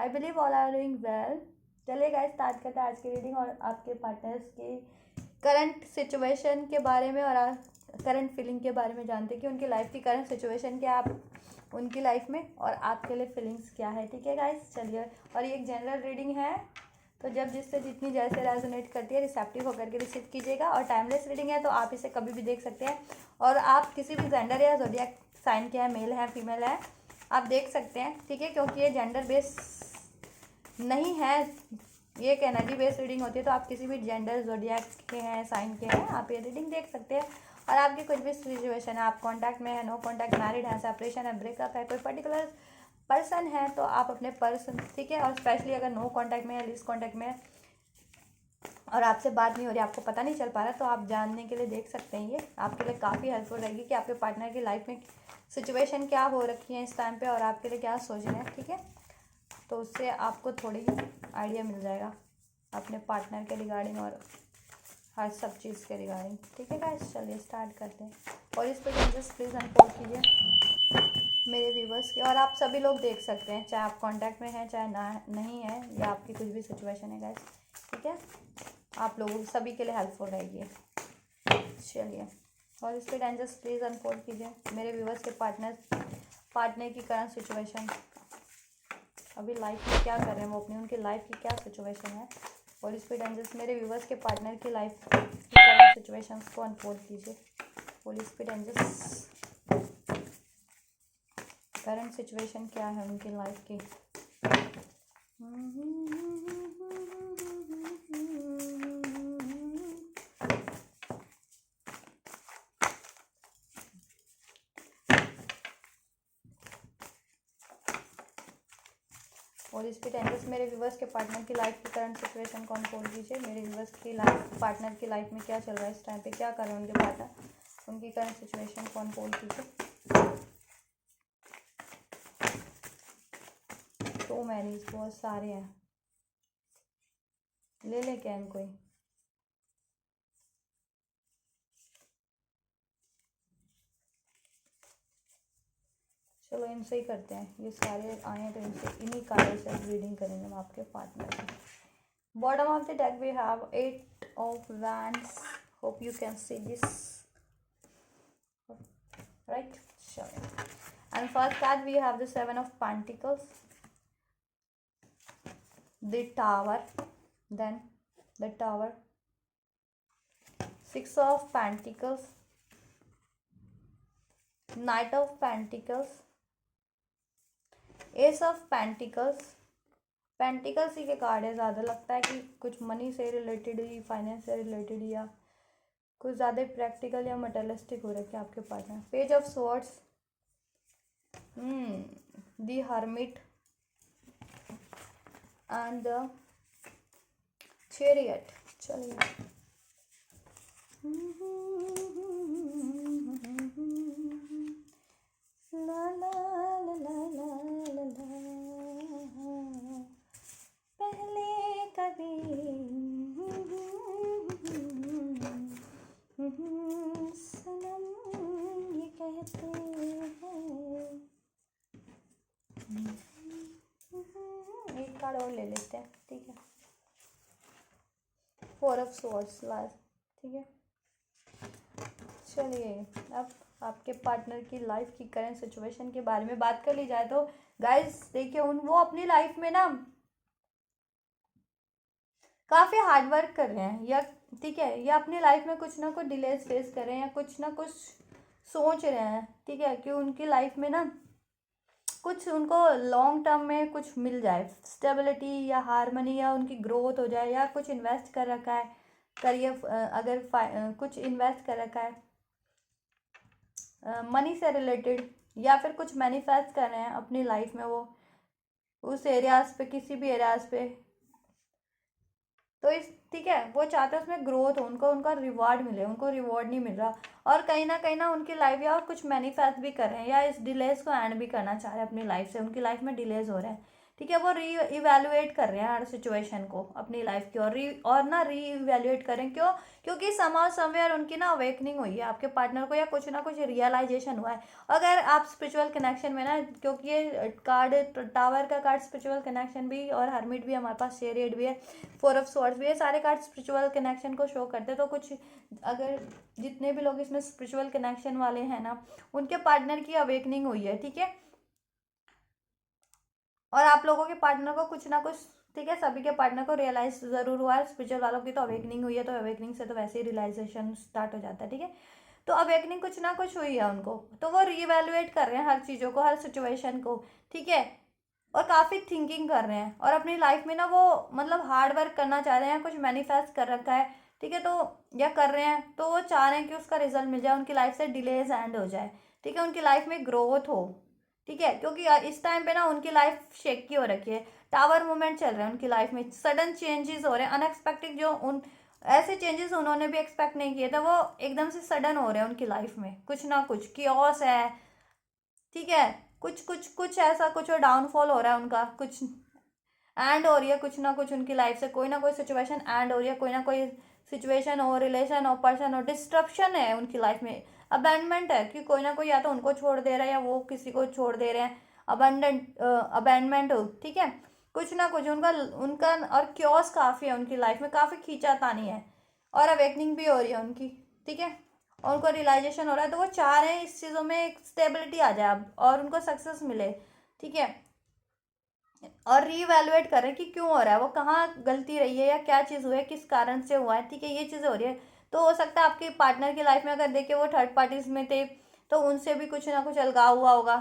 I believe all are doing well. चलिए guys start करते हैं आज की रीडिंग और आपके पार्टनर्स की करंट सिचुएशन के बारे में और करंट फीलिंग के बारे में जानते हैं कि उनकी लाइफ की करंट सिचुएशन क्या है उनकी लाइफ में और आपके लिए फीलिंग्स क्या है। ठीक है गाइस, चलिए। और ये एक जनरल रीडिंग है, तो जब जिससे जितनी जैसे रेजोनेट करती है रिसेप्टिव होकर के रिसीव कीजिएगा। और टाइमलेस रीडिंग है, तो आप इसे कभी भी देख सकते हैं और आप किसी भी जेंडर या ज़ोडिएक साइन के हैं, मेल है फीमेल है, आप देख सकते हैं। ठीक है, क्योंकि ये जेंडर बेस नहीं है, ये एक एनर्जी बेस्ड रीडिंग होती है, तो आप किसी भी जेंडर ज़ोडिएक के हैं, साइन के हैं, आप ये रीडिंग देख सकते हैं। और आपकी कुछ भी सिचुएशन है, आप कॉन्टैक्ट में है, नो कॉन्टैक्ट, मैरिड है, सेपरेशन है, ब्रेकअप है, कोई पर्टिकुलर पर्सन है, तो आप अपने पर्सन, ठीक है, और स्पेशली अगर नो कॉन्टैक्ट में है, लिस्ट कॉन्टैक्ट में है और आपसे बात नहीं हो रही, आपको पता नहीं चल पा रहा, तो आप जानने के लिए देख सकते हैं। ये आपके लिए काफ़ी हेल्पफुल रहेगी कि आपके पार्टनर की लाइफ में सिचुएशन क्या हो रखी है इस टाइम पे और आपके लिए क्या सोच रहे हैं। ठीक है, तो उससे आपको थोड़ी आइडिया मिल जाएगा अपने पार्टनर के रिगार्डिंग और हर सब चीज़ के रिगार्डिंग। ठीक है गाइस, चलिए स्टार्ट करते हैं। और इस पर जस्ट प्लीज़ अनफोल्ड कीजिए मेरे व्यूवर्स के, और आप सभी लोग देख सकते हैं, चाहे आप कांटेक्ट में हैं चाहे ना नहीं है, या आपकी कुछ भी सिचुएशन है गाइस। ठीक है, आप लोगों सभी के लिए हेल्पफुल रहेगी। चलिए, और इस पर जस्ट प्लीज़ अनफोल्ड कीजिए मेरे व्यूवर्स के पार्टनर की करंट सिचुएशन, अभी लाइफ में क्या कर रहे हैं वो, अपनी उनकी लाइफ की क्या सिचुएशन है। और इस पे डेंजर्स मेरे व्यूवर्स के पार्टनर की लाइफ की करंट सिचुएशन को अनफोल्ड कीजिए। और इस पे डेंजर्स करंट सिचुएशन क्या है उनकी लाइफ की। और इस पे टेंजेस मेरे व्यूवर्स के पार्टनर की लाइफ की करंट सिचुएशन को अनफोल्ड कीजिए। मेरे व्यूवर्स की लाइफ पार्टनर की लाइफ में क्या चल रहा है इस टाइम पे, क्या कर रहे हैं उनके पार्टनर, उनकी करंट सिचुएशन को अनफोल्ड कीजिए। तो मैंने बहुत सारे हैं, ले ले क्या कोई। चलो इनसे ही करते हैं, ये सारे आए हैं तो इनसे इन्हीं कार्ड से रीडिंग करेंगे हम आपके पार्टनर की। Bottom of the deck we have 8 of Wands. Hope you can see this, right? Sure. And first card we have the 7 of Pentacles, the Tower, then the Tower, 6 of Pentacles, Knight of Pentacles, Ace of Pentacles। Pentacles ही के card है, ज़्यादा लगता है कि कुछ money से related ही, finance से रिलेटेड या कुछ ज़्यादा प्रैक्टिकल या मटेरियलिस्टिक हो रखे आपके partner. Page of swords, the hermit and the chariot. चलिए, ला ला ला ला ला ला, पहले कभी सनम ये कहते हैं। एक कार्ड और ले लेते हैं, ठीक है। 4 of Swords लास्ट, ठीक है। चलिए, अब आपके पार्टनर की लाइफ की करंट सिचुएशन के बारे में बात कर ली जाए तो गाइस देखिए, वो अपनी लाइफ में ना काफ़ी हार्ड वर्क कर रहे हैं, या ठीक है, या अपनी लाइफ में कुछ ना कुछ डिलेज फेस कर रहे हैं, या कुछ ना कुछ सोच रहे हैं। ठीक है, कि उनकी लाइफ में ना कुछ उनको लॉन्ग टर्म में कुछ मिल जाए, स्टेबिलिटी या हारमनी, या उनकी ग्रोथ हो जाए, या कुछ इन्वेस्ट कर रखा है करियर, अगर कुछ इन्वेस्ट कर रखा है मनी से रिलेटेड, या फिर कुछ मैनिफेस्ट कर रहे हैं अपनी लाइफ में, वो उस एरियाज पे, किसी भी एरियाज पे, तो इस ठीक है, वो चाहते हैं उसमें ग्रोथ हो, उनको उनका रिवॉर्ड मिले, उनको रिवॉर्ड नहीं मिल रहा, और कहीं ना उनकी लाइफ या कुछ मैनिफेस्ट भी कर रहे हैं, या इस डिलेज को एंड भी करना चाह रहे हैं अपनी लाइफ से, उनकी लाइफ में डिलेज हो रहे हैं, ठीक है। वो इवैल्यूएट कर रहे हैं हर सिचुएशन को अपनी लाइफ की, और ना इवैल्यूएट करें। क्यों? क्योंकि समाउ समवेयर उनकी ना अवेकनिंग हुई है आपके पार्टनर को, या कुछ ना कुछ रियलाइजेशन हुआ है। अगर आप स्पिरिचुअल कनेक्शन में ना, क्योंकि ये कार्ड, टावर का कार्ड स्पिरिचुअल कनेक्शन भी, और हर्मिट भी हमारे पास, चैरियट भी है, 4 ऑफ स्वॉर्ड्स भी है, सारे कार्ड स्पिरिचुअल कनेक्शन को शो करते हैं। तो कुछ अगर जितने भी लोग इसमें स्पिरिचुअल कनेक्शन वाले हैं ना, उनके पार्टनर की अवेकनिंग हुई है, ठीक है। और आप लोगों के पार्टनर को कुछ ना कुछ, ठीक है, सभी के पार्टनर को रियलाइज जरूर हुआ है। स्पिरिचुअल वालों की तो अवेकनिंग हुई है, तो अवेकनिंग से तो वैसे ही रियलाइजेशन स्टार्ट हो जाता है, ठीक है। तो अवेकनिंग कुछ ना कुछ हुई है उनको, तो वो रीवैल्यूएट कर रहे हैं हर चीज़ों को, हर सिचुएशन को, ठीक है। और काफ़ी थिंकिंग कर रहे हैं, और अपनी लाइफ में ना वो मतलब हार्ड वर्क करना चाह रहे हैं, कुछ मैनिफेस्ट कर रखा है, ठीक है। तो या कर रहे हैं, तो वो चाह रहे हैं कि उसका रिजल्ट मिल जाए, उनकी लाइफ से डिलेज एंड हो जाए, ठीक है, उनकी लाइफ में ग्रोथ हो, ठीक है। क्योंकि इस टाइम पे ना उनकी लाइफ शेकी हो रखी है, टावर मूवमेंट चल रहे हैं उनकी लाइफ में, सडन चेंजेस हो रहे हैं, अनएक्सपेक्टेड, जो उन ऐसे चेंजेस उन्होंने भी एक्सपेक्ट नहीं किए थे, वो एकदम से सडन हो रहे हैं उनकी लाइफ में। कुछ ना कुछ कियोस है, ठीक है, कुछ कुछ कुछ ऐसा कुछ डाउनफॉल हो रहा है उनका, कुछ एंड हो रही है, कुछ ना कुछ उनकी लाइफ से कोई ना कोई सिचुएशन एंड हो रही है, कोई ना कोई सिचुएशन हो, रिलेशन हो, पर्सन हो, डिस्ट्रप्शन है उनकी लाइफ में, अबैंडमेंट है कि कोई ना कोई या तो उनको छोड़ दे रहा है, या वो किसी को छोड़ दे रहे हैं, अबैंडमेंट हो, ठीक है। कुछ ना कुछ उनका उनका और क्योस काफ़ी है उनकी लाइफ में, काफ़ी खींचातानी है, और अवेकनिंग भी हो रही है उनकी, ठीक है। और उनको रियलाइजेशन हो रहा है, तो वो चाह रहे हैं इस चीज़ों में एक स्टेबिलिटी आ जाए अब, और उनको सक्सेस मिले, ठीक है। और रीवैल्यूएट कर रहे हैं कि क्यों हो रहा है, वो कहाँ गलती रही है, या क्या चीज़ हुई है, किस कारण से हुआ है, ठीक है, ये चीज़ें हो रही है। तो हो सकता है आपके पार्टनर की लाइफ में अगर देखिए वो थर्ड पार्टीज में थे, तो उनसे भी कुछ ना कुछ अलगाव हुआ होगा,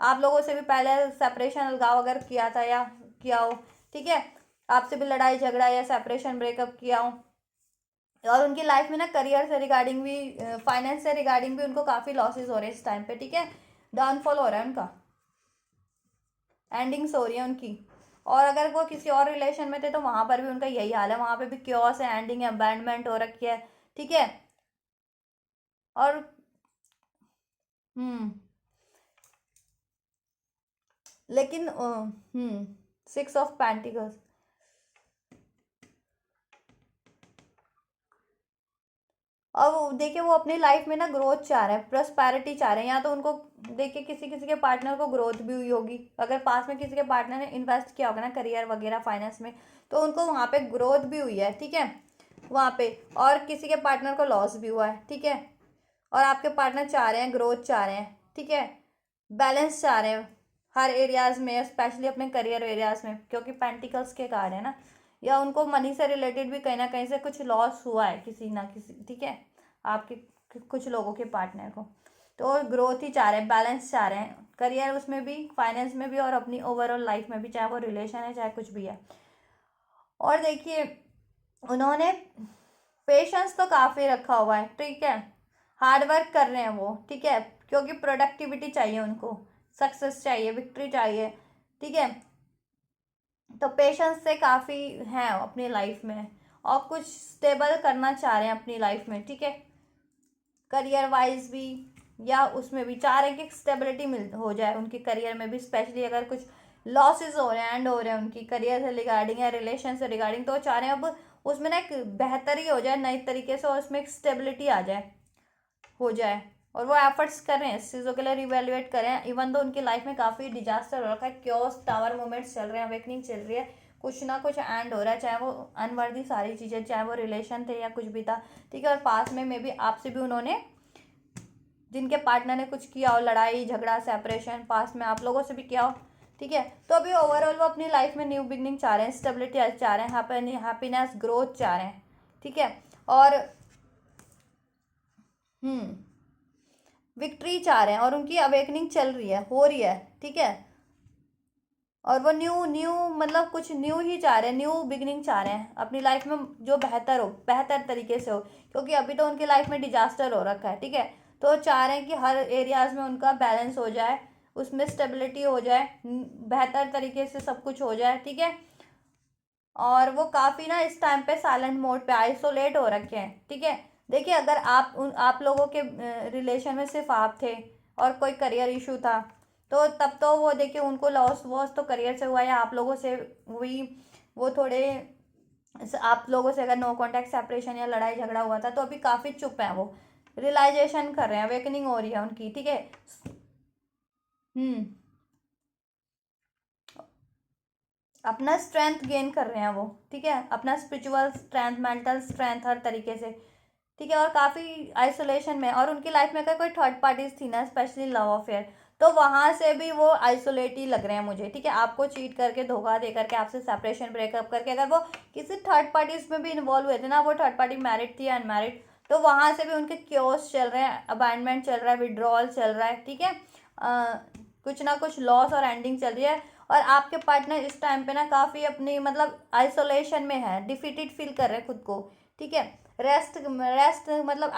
आप लोगों से भी पहले सेपरेशन, अलगाव अगर किया था या किया हो, ठीक है, आपसे भी लड़ाई झगड़ा या सेपरेशन ब्रेकअप किया हो। और उनकी लाइफ में ना करियर से रिगार्डिंग भी, फाइनेंस से रिगार्डिंग भी उनको काफ़ी लॉसेस हो रहे हैं इस टाइम पे, ठीक है, डाउनफॉल हो रहा है उनका, एंडिंग्स हो रही है उनकी। और अगर वो किसी और रिलेशन में थे, तो वहां पर भी उनका यही हाल है, वहां पे भी क्योस है, एंडिंग है, अबैंडमेंट हो रखी है, ठीक है। और हम्म लेकिन 6 ऑफ पेंटिकल्स, और वो देखिए वो अपनी लाइफ में ना ग्रोथ चाह रहे हैं, प्रॉस्पेरिटी चाह रहे हैं, या तो उनको देखिए किसी किसी के पार्टनर को ग्रोथ भी हुई होगी, अगर पास में किसी के पार्टनर ने इन्वेस्ट किया होगा ना करियर वगैरह फाइनेंस में, तो उनको वहाँ पे ग्रोथ भी हुई है, ठीक है, वहाँ पे। और किसी के पार्टनर को लॉस भी हुआ है, ठीक है। और आपके पार्टनर चाह रहे हैं, ग्रोथ चाह रहे हैं, ठीक है, बैलेंस चाह रहे हैं हर एरियाज में, स्पेशली अपने करियर एरियाज में, क्योंकि पेंटिकल्स के कार्ड है ना, या उनको मनी से रिलेटेड भी कहीं ना कहीं से कुछ लॉस हुआ है किसी ना किसी, ठीक है, आपके कुछ लोगों के पार्टनर को। तो ग्रोथ ही चाह रहे हैं, बैलेंस चाह रहे हैं, करियर उसमें भी, फाइनेंस में भी, और अपनी ओवरऑल लाइफ में भी, चाहे वो रिलेशन है चाहे कुछ भी है। और देखिए उन्होंने पेशेंस तो काफ़ी रखा हुआ है, ठीक है, हार्ड वर्क कर रहे हैं वो, ठीक है, क्योंकि प्रोडक्टिविटी चाहिए उनको, सक्सेस चाहिए, विक्ट्री चाहिए, ठीक है। तो पेशेंस से काफ़ी हैं अपनी लाइफ में, और कुछ स्टेबल करना चाह रहे हैं अपनी लाइफ में, ठीक है, करियर वाइज भी, या उसमें भी चाह रहे हैं कि स्टेबिलिटी मिल हो जाए उनके करियर में भी, स्पेशली अगर कुछ लॉसेस हो रहे हैं, एंड हो रहे हैं उनकी करियर से रिगार्डिंग या रिलेशन से रिगार्डिंग, तो वो चाह रहे हैं अब उसमें ना एक बेहतरी हो जाए नई तरीके से, और उसमें एक स्टेबिलिटी आ जाए, हो जाए। और वो एफर्ट्स कर रहे हैं इस चीज़ों के लिए, रिवेल्युएट कर रहे हैं, इवन तो उनकी लाइफ में काफ़ी डिजास्टर हो रखा है, क्योस, टावर मूवमेंट्स चल रहे हैं, अवेकनिंग चल रही है, कुछ ना कुछ एंड हो रहा है, चाहे वो अनवर्दी सारी चीज़ें, चाहे वो रिलेशन थे या कुछ भी था, ठीक है। और पास में मे बी आपसे भी उन्होंने, जिनके पार्टनर ने कुछ किया हो, लड़ाई झगड़ा सेपरेशन, पास में आप लोगों से भी किया हो, ठीक है। तो अभी ओवरऑल वो अपनी लाइफ में न्यू बिगनिंग चाह रहे हैं, स्टेबिलिटी चाह रहे हैं, हैप्पीनेस, ग्रोथ चाह रहे हैं, ठीक है। और विक्ट्री चाह रहे हैं, और उनकी अवेकनिंग चल रही है, हो रही है, ठीक है। और वो न्यू न्यू मतलब कुछ न्यू ही चाह रहे हैं, न्यू बिगनिंग चाह रहे हैं अपनी लाइफ में, जो बेहतर हो, बेहतर तरीके से हो, क्योंकि अभी तो उनकी लाइफ में डिजास्टर हो रखा है, ठीक है। तो चाह रहे हैं कि हर एरियाज में उनका बैलेंस हो जाए, उसमें स्टेबिलिटी हो जाए, बेहतर तरीके से सब कुछ हो जाए, ठीक है। और वो काफ़ी ना इस टाइम पे साइलेंट मोड पे आइसोलेट हो रखे हैं, ठीक है। देखिए अगर आप लोगों के रिलेशन में सिर्फ आप थे, और कोई करियर इशू था, तो तब तो वो देखिए उनको लॉस वॉस तो करियर से हुआ है, आप लोगों से हुई, वो थोड़े आप लोगों से अगर नो कांटेक्ट सेपरेशन या लड़ाई झगड़ा हुआ था, तो अभी काफ़ी चुप है वो, रियलाइजेशन कर रहे हैं, अवेकनिंग हो रही है उनकी, ठीक है। हम्म। अपना स्ट्रेंथ गेन कर रहे हैं वो, ठीक है, अपना स्पिरिचुअल स्ट्रेंथ, मेंटल स्ट्रेंथ, हर तरीके से, ठीक है। और काफ़ी आइसोलेशन में, और उनकी लाइफ में अगर कोई थर्ड पार्टीज थी ना, स्पेशली लव अफेयर, तो वहाँ से भी वो आइसोलेट ही लग रहे हैं मुझे, ठीक है। आपको चीट करके, धोखा दे करके, आपसे सेपरेशन ब्रेकअप करके, अगर वो किसी थर्ड पार्टीज में भी इन्वॉल्व हुए थे ना, वो थर्ड पार्टी मैरिड थी या अनमैरिड, तो वहाँ से भी उनके क्योस चल रहे हैं, अबांडमेंट चल रहा है, विड्रॉल चल रहा है, ठीक है। कुछ ना कुछ लॉस और एंडिंग चल रही है। और आपके पार्टनर इस टाइम पे ना काफ़ी अपनी मतलब आइसोलेशन में है, डिफीटेड फील कर रहे हैं खुद को, ठीक है। रेस्ट रेस्ट मतलब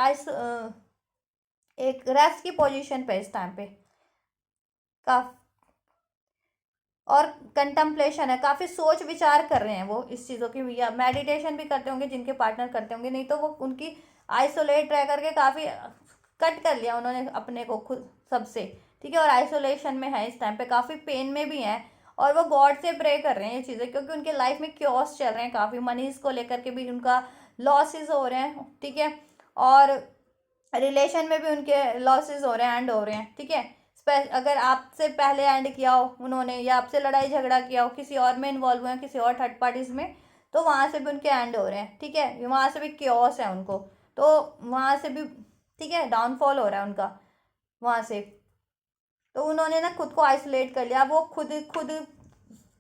एक रेस्ट की पोजीशन पे इस टाइम पे काफ और कंटम्पलेशन है, काफ़ी सोच विचार कर रहे हैं वो इस चीज़ों की, या मेडिटेशन भी करते होंगे जिनके पार्टनर करते होंगे, नहीं तो वो उनकी आइसोलेट रह करके काफ़ी कट कर लिया उन्होंने अपने को खुद सबसे, ठीक है। और आइसोलेशन में है इस टाइम पे, काफ़ी पेन में भी हैं, और वो गॉड से प्रे कर रहे हैं ये चीज़ें, क्योंकि उनके लाइफ में क्योस चल रहे हैं काफ़ी, मनीज को लेकर के भी उनका लॉसेस हो रहे हैं, ठीक है। और रिलेशन में भी उनके लॉसेस हो रहे हैं, एंड हो रहे हैं, ठीक है। अगर आपसे पहले एंड किया हो उन्होंने, या आपसे लड़ाई झगड़ा किया हो, किसी और में इन्वॉल्व हुए हैं, किसी और थर्ड पार्टीज में, तो वहाँ से भी उनके एंड हो रहे हैं, ठीक है। वहाँ से भी क्योस है उनको, तो वहाँ से भी, ठीक है, डाउनफॉल हो रहा है उनका वहाँ से। तो उन्होंने ना खुद को आइसोलेट कर लिया, वो खुद खुद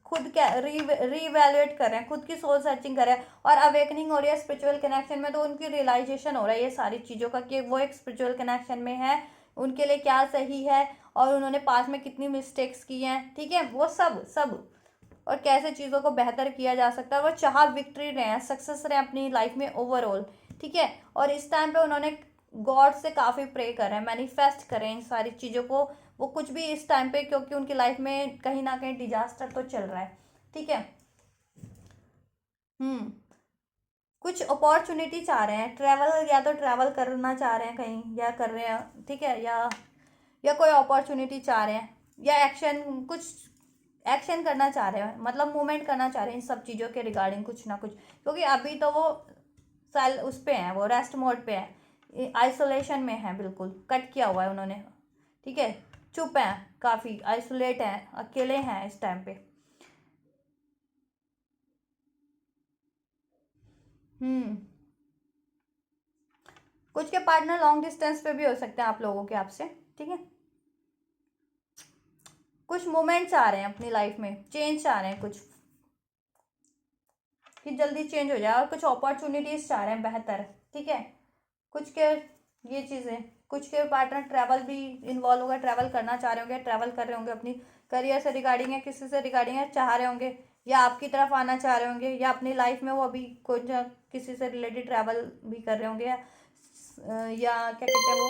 खुद क्या रीवैल्यूएट कर रहे हैं, खुद की सोल सर्चिंग कर रहे हैं, और अवेकनिंग हो रही है स्पिरिचुअल कनेक्शन में, तो उनकी रियलाइजेशन हो रहा है ये सारी चीज़ों का, कि वो एक स्पिरिचुअल कनेक्शन में है, उनके लिए क्या सही है, और उन्होंने पास में कितनी मिस्टेक्स की हैं, ठीक है, वो सब सब, और कैसे चीज़ों को बेहतर किया जा सकता है, वो चाह विक्ट्री रहे हैं, सक्सेस रहे हैं अपनी लाइफ में ओवरऑल, ठीक है। और इस टाइम पे उन्होंने गॉड से काफ़ी प्रे करें, मैनिफेस्ट करें इन सारी चीज़ों को, वो कुछ भी इस टाइम पे, क्योंकि उनकी लाइफ में कहीं ना कहीं डिजास्टर तो चल रहा है, ठीक है। हम्म। कुछ अपॉर्चुनिटी चाह रहे हैं, ट्रैवल, या तो ट्रैवल करना चाह रहे हैं कहीं, या कर रहे हैं, ठीक है, या कोई अपॉर्चुनिटी चाह रहे हैं, या एक्शन, कुछ एक्शन करना चाह रहे हैं, मतलब मूवमेंट करना चाह रहे हैं इन सब चीज़ों के रिगार्डिंग कुछ ना कुछ, क्योंकि अभी तो वो सेल उस पे हैं, वो रेस्ट मोड पे है, आइसोलेशन में है, बिल्कुल कट किया हुआ है उन्होंने, ठीक है। चुप हैं, काफ़ी आइसोलेट हैं, अकेले हैं इस टाइम पे। हम्म। कुछ के पार्टनर लॉन्ग डिस्टेंस पे भी हो सकते हैं आप लोगों के आपसे, ठीक है। कुछ मोमेंट्स आ रहे हैं अपनी लाइफ में, चेंज आ रहे हैं कुछ, कि जल्दी चेंज हो जाए, और कुछ अपॉर्चुनिटीज चाह रहे हैं बेहतर, ठीक है। कुछ के ये चीज़ें, कुछ के पार्टनर ट्रैवल भी इन्वॉल्व होगा, ट्रैवल करना चाह रहे होंगे, ट्रैवल कर रहे होंगे अपनी करियर से रिगार्डिंग, या किसी से रिगार्डिंग है चाह रहे होंगे, या आपकी तरफ आना चाह रहे होंगे, या अपनी लाइफ में वो अभी कुछ किसी से रिलेटेड ट्रैवल भी कर रहे होंगे, या क्या कहते हैं वो,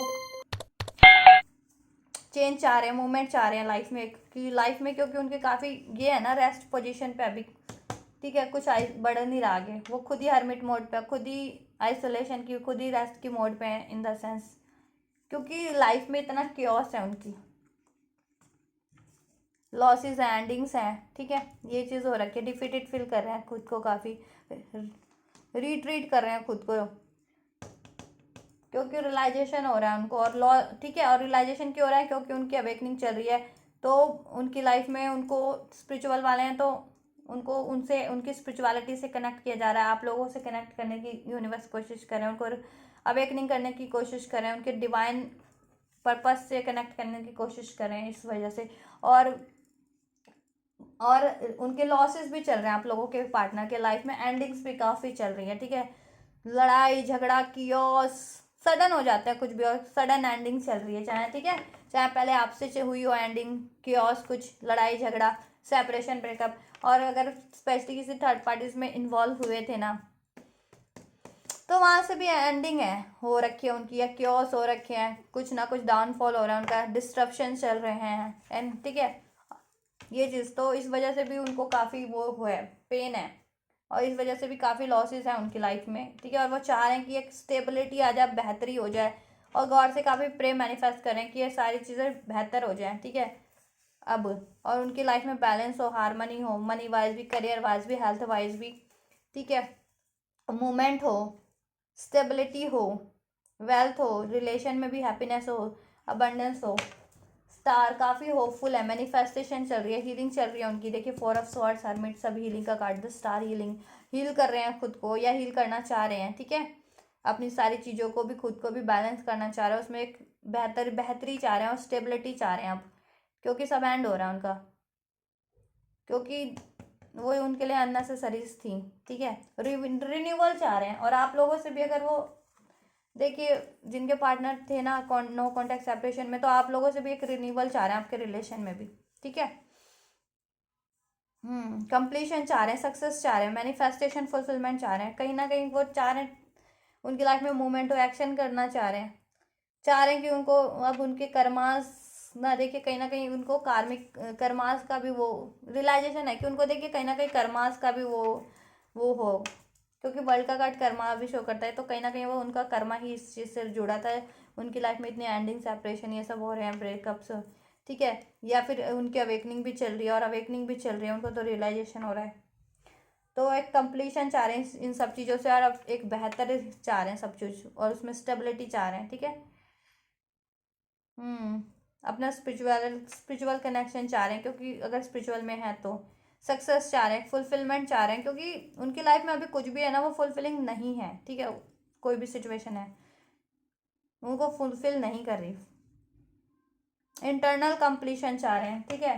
चेंज चाह रहे हैं, मूवमेंट चाह रहे हैं लाइफ में, कि लाइफ में, क्योंकि उनके काफ़ी ये है ना रेस्ट पोजीशन पे अभी, ठीक है। कुछ बढ़ नहीं रहा आगे, वो खुद ही हर्मिट मोड पे, खुद ही आइसोलेशन की, खुद ही रेस्ट की मोड पे है, इन द सेंस, क्योंकि लाइफ में इतना क्योस है उनकी, लॉसेस हैं, एंडिंग्स हैं, ठीक है। ये चीज़ हो रखी है, डिफीटेड फील कर रहे हैं खुद को, काफ़ी रिट्रीट कर रहे हैं खुद को, क्योंकि रियलाइजेशन हो रहा है उनको, और लॉ, ठीक है। और रियलाइजेशन क्यों हो रहा है, क्योंकि उनकी अवेकनिंग चल रही है, तो उनकी लाइफ में उनको स्पिरिचुअल वाले हैं, तो उनको उनसे, उनकी स्पिरिचुअलिटी से कनेक्ट किया जा रहा है, आप लोगों से कनेक्ट करने की यूनिवर्स कोशिश कर रहे हैं, उनको अवेकनिंग करने की कोशिश कर रहे हैं, उनके डिवाइन पर्पस से कनेक्ट करने की कोशिश कर रहे हैं इस वजह से। और और उनके लॉसेस भी चल रहे हैं आप लोगों के पार्टनर के लाइफ में, एंडिंग्स भी काफ़ी चल रही है, ठीक है। लड़ाई झगड़ा कियोस सडन हो जाता है कुछ भी, और सडन एंडिंग चल रही है, चाहे, ठीक है, चाहे पहले आपसे हुई हो एंडिंग, कियोस, कुछ लड़ाई झगड़ा, सेपरेशन, ब्रेकअप, और अगर स्पेशली किसी थर्ड पार्टीज में इन्वॉल्व हुए थे ना, तो वहाँ से भी एंडिंग है, हो रखी है उनकी, या क्योस हो रखे हैं, कुछ ना कुछ डाउनफॉल हो रहा है उनका, डिस्ट्रप्शन चल रहे हैं, एंड, ठीक है। ये चीज़ तो इस वजह से भी उनको काफ़ी वो है, पेन है, और इस वजह से भी काफ़ी लॉसेस हैं उनकी लाइफ में, ठीक है। और वो चाह रहे हैं कि एक स्टेबिलिटी आ जाए, बेहतरी हो जाए, और गॉड से काफ़ी प्रे मैनिफेस्ट करें कि ये सारी चीज़ें बेहतर हो जाए, ठीक है। अब, और उनकी लाइफ में बैलेंस हो, हारमनी हो, मनी वाइज भी, करियर वाइज भी, हेल्थ वाइज भी, ठीक है, मूवमेंट हो, स्टेबिलिटी हो, वेल्थ हो, रिलेशन में भी हैप्पीनेस हो, अबंडेंस हो। स्टार काफ़ी होपफुल है, मैनिफेस्टेशन चल रही है, हीलिंग चल रही है उनकी। देखिए 4 ऑफ स्वॉर्ड्स, हर्मिट, सब हीलिंग का card, the star healing, heal कर रहे हैं खुद को या हील करना चाह रहे हैं, ठीक है, अपनी सारी चीज़ों को भी, खुद को भी बैलेंस करना चाह रहे हैं, उसमें एक बेहतरी चाह रहे हैं और स्टेबिलिटी चाह रहे हैं अब, क्योंकि सब एंड हो रहा है उनका, क्योंकि वो उनके लिए अननेसेसरीज थी, ठीक है, रिन्यूअल चाह रहे हैं। और आप लोगों से भी अगर वो, देखिए जिनके पार्टनर थे ना नो कॉन्टैक्ट सेपरेशन में, तो आप लोगों से भी एक रिन्यूअल चाह रहे हैं आपके रिलेशन में भी, ठीक है, कंप्लीशन चाह रहे हैं, सक्सेस चाह रहे हैं, मैनिफेस्टेशन, फुलफिलमेंट चाह रहे हैं, कहीं ना कहीं वो चाह रहे हैं उनकी लाइफ में मूवमेंट हो, एक्शन करना चाह रहे हैं कि उनको अब उनके कर्मास ना, देखिए कहीं ना कहीं उनको कार्मिक कर्मास का भी वो रियलाइजेशन है कि उनको, देखिए कहीं ना कहीं कर्मास का भी वो हो, क्योंकि वर्ल्ड का कार्ड कर्मा भी शो करता है, तो कहीं ना कहीं वो उनका कर्मा ही इस चीज़ से जुड़ा था। उनकी लाइफ में इतनी एंडिंग, सेपरेशन, ये सब हो रहे हैं, ब्रेकअप्स, ठीक है, या फिर उनकी अवेकनिंग भी चल रही है, और अवेकनिंग भी चल रही है, उनको तो रियलाइजेशन हो रहा है, तो एक कंप्लीशन चाह रहे हैं इन सब चीज़ों से, और अब एक बेहतर चाह रहे हैं सब चीज़, और उसमें स्टेबिलिटी चाह रहे हैं, ठीक है, अपना स्पिरिचुअल कनेक्शन चाह रहे हैं, क्योंकि अगर स्पिरिचुअल में है तो सक्सेस चाह रहे हैं, फुलफिलमेंट चाह रहे हैं, क्योंकि उनकी लाइफ में अभी कुछ भी है ना, वो फुलफिलिंग नहीं है, ठीक है, कोई भी सिचुएशन है उनको फुलफिल नहीं कर रही, इंटरनल कंप्लीशन चाह रहे हैं, ठीक है,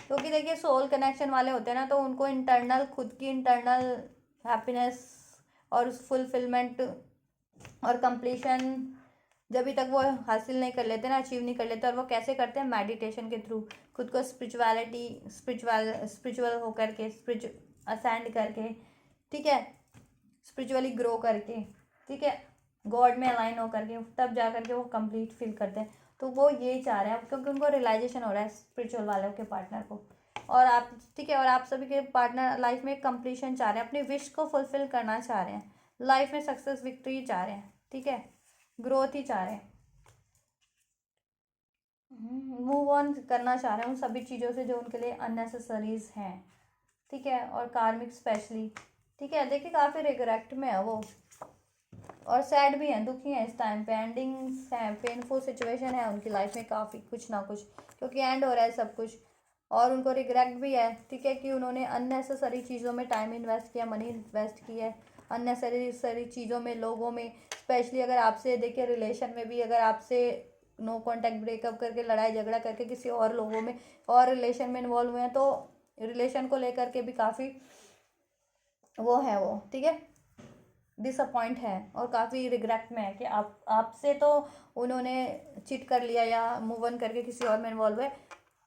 क्योंकि देखिए सोल कनेक्शन वाले होते हैं ना, तो उनको इंटरनल, खुद की इंटरनल हैप्पीनेस और फुलफिलमेंट और कंप्लीशन जब तक वो हासिल नहीं कर लेते ना, अचीव नहीं कर लेते, और वो कैसे करते हैं, मेडिटेशन के थ्रू, खुद को स्पिरिचुअल होकर के, असेंड करके, ठीक है, स्पिरिचुअली ग्रो करके, ठीक है, गॉड में अलाइन होकर के, तब जा करके वो कंप्लीट फील करते हैं। तो वो यही चाह रहे हैं, क्योंकि उनको रियलाइजेशन हो रहा है स्पिरिचुअल वालों के पार्टनर को, और आप, ठीक है, और आप सभी के पार्टनर लाइफ में कंप्लीशन चाह रहे हैं, अपनी विश को फुलफिल करना चाह रहे हैं, लाइफ में सक्सेस, विक्ट्री चाह रहे हैं, ठीक है, ग्रोथ ही चाह रहे हैं, मूव ऑन करना चाह रहे हैं उन सभी चीज़ों से जो उनके लिए अननेसेसरीज हैं, ठीक है, और कार्मिक स्पेशली, ठीक है, देखिए काफ़ी रिग्रेट में है वो, और सैड भी हैं, दुखी हैं इस टाइम पे, एंडिंग्स हैं, पेनफुल सिचुएशन है उनकी लाइफ में काफ़ी, कुछ ना कुछ, क्योंकि एंड हो रहा है सब कुछ, और उनको रिग्रेट भी है, ठीक है, कि उन्होंने अननेसेसरी चीज़ों में टाइम इन्वेस्ट किया, मनी इन्वेस्ट किया है अननेसेसरी चीज़ों में, लोगों में, स्पेशली अगर आपसे, देखिए रिलेशन में भी अगर आपसे नो कॉन्टैक्ट, ब्रेकअप करके, लड़ाई झगड़ा करके किसी और लोगों में और रिलेशन में इन्वॉल्व हुए हैं, तो रिलेशन को लेकर के भी काफ़ी वो है, वो ठीक है, डिसअपॉइंट है, और काफ़ी रिग्रेट में है कि आपसे तो उन्होंने चिट कर लिया या मूव ऑन करके किसी और में इन्वॉल्व है,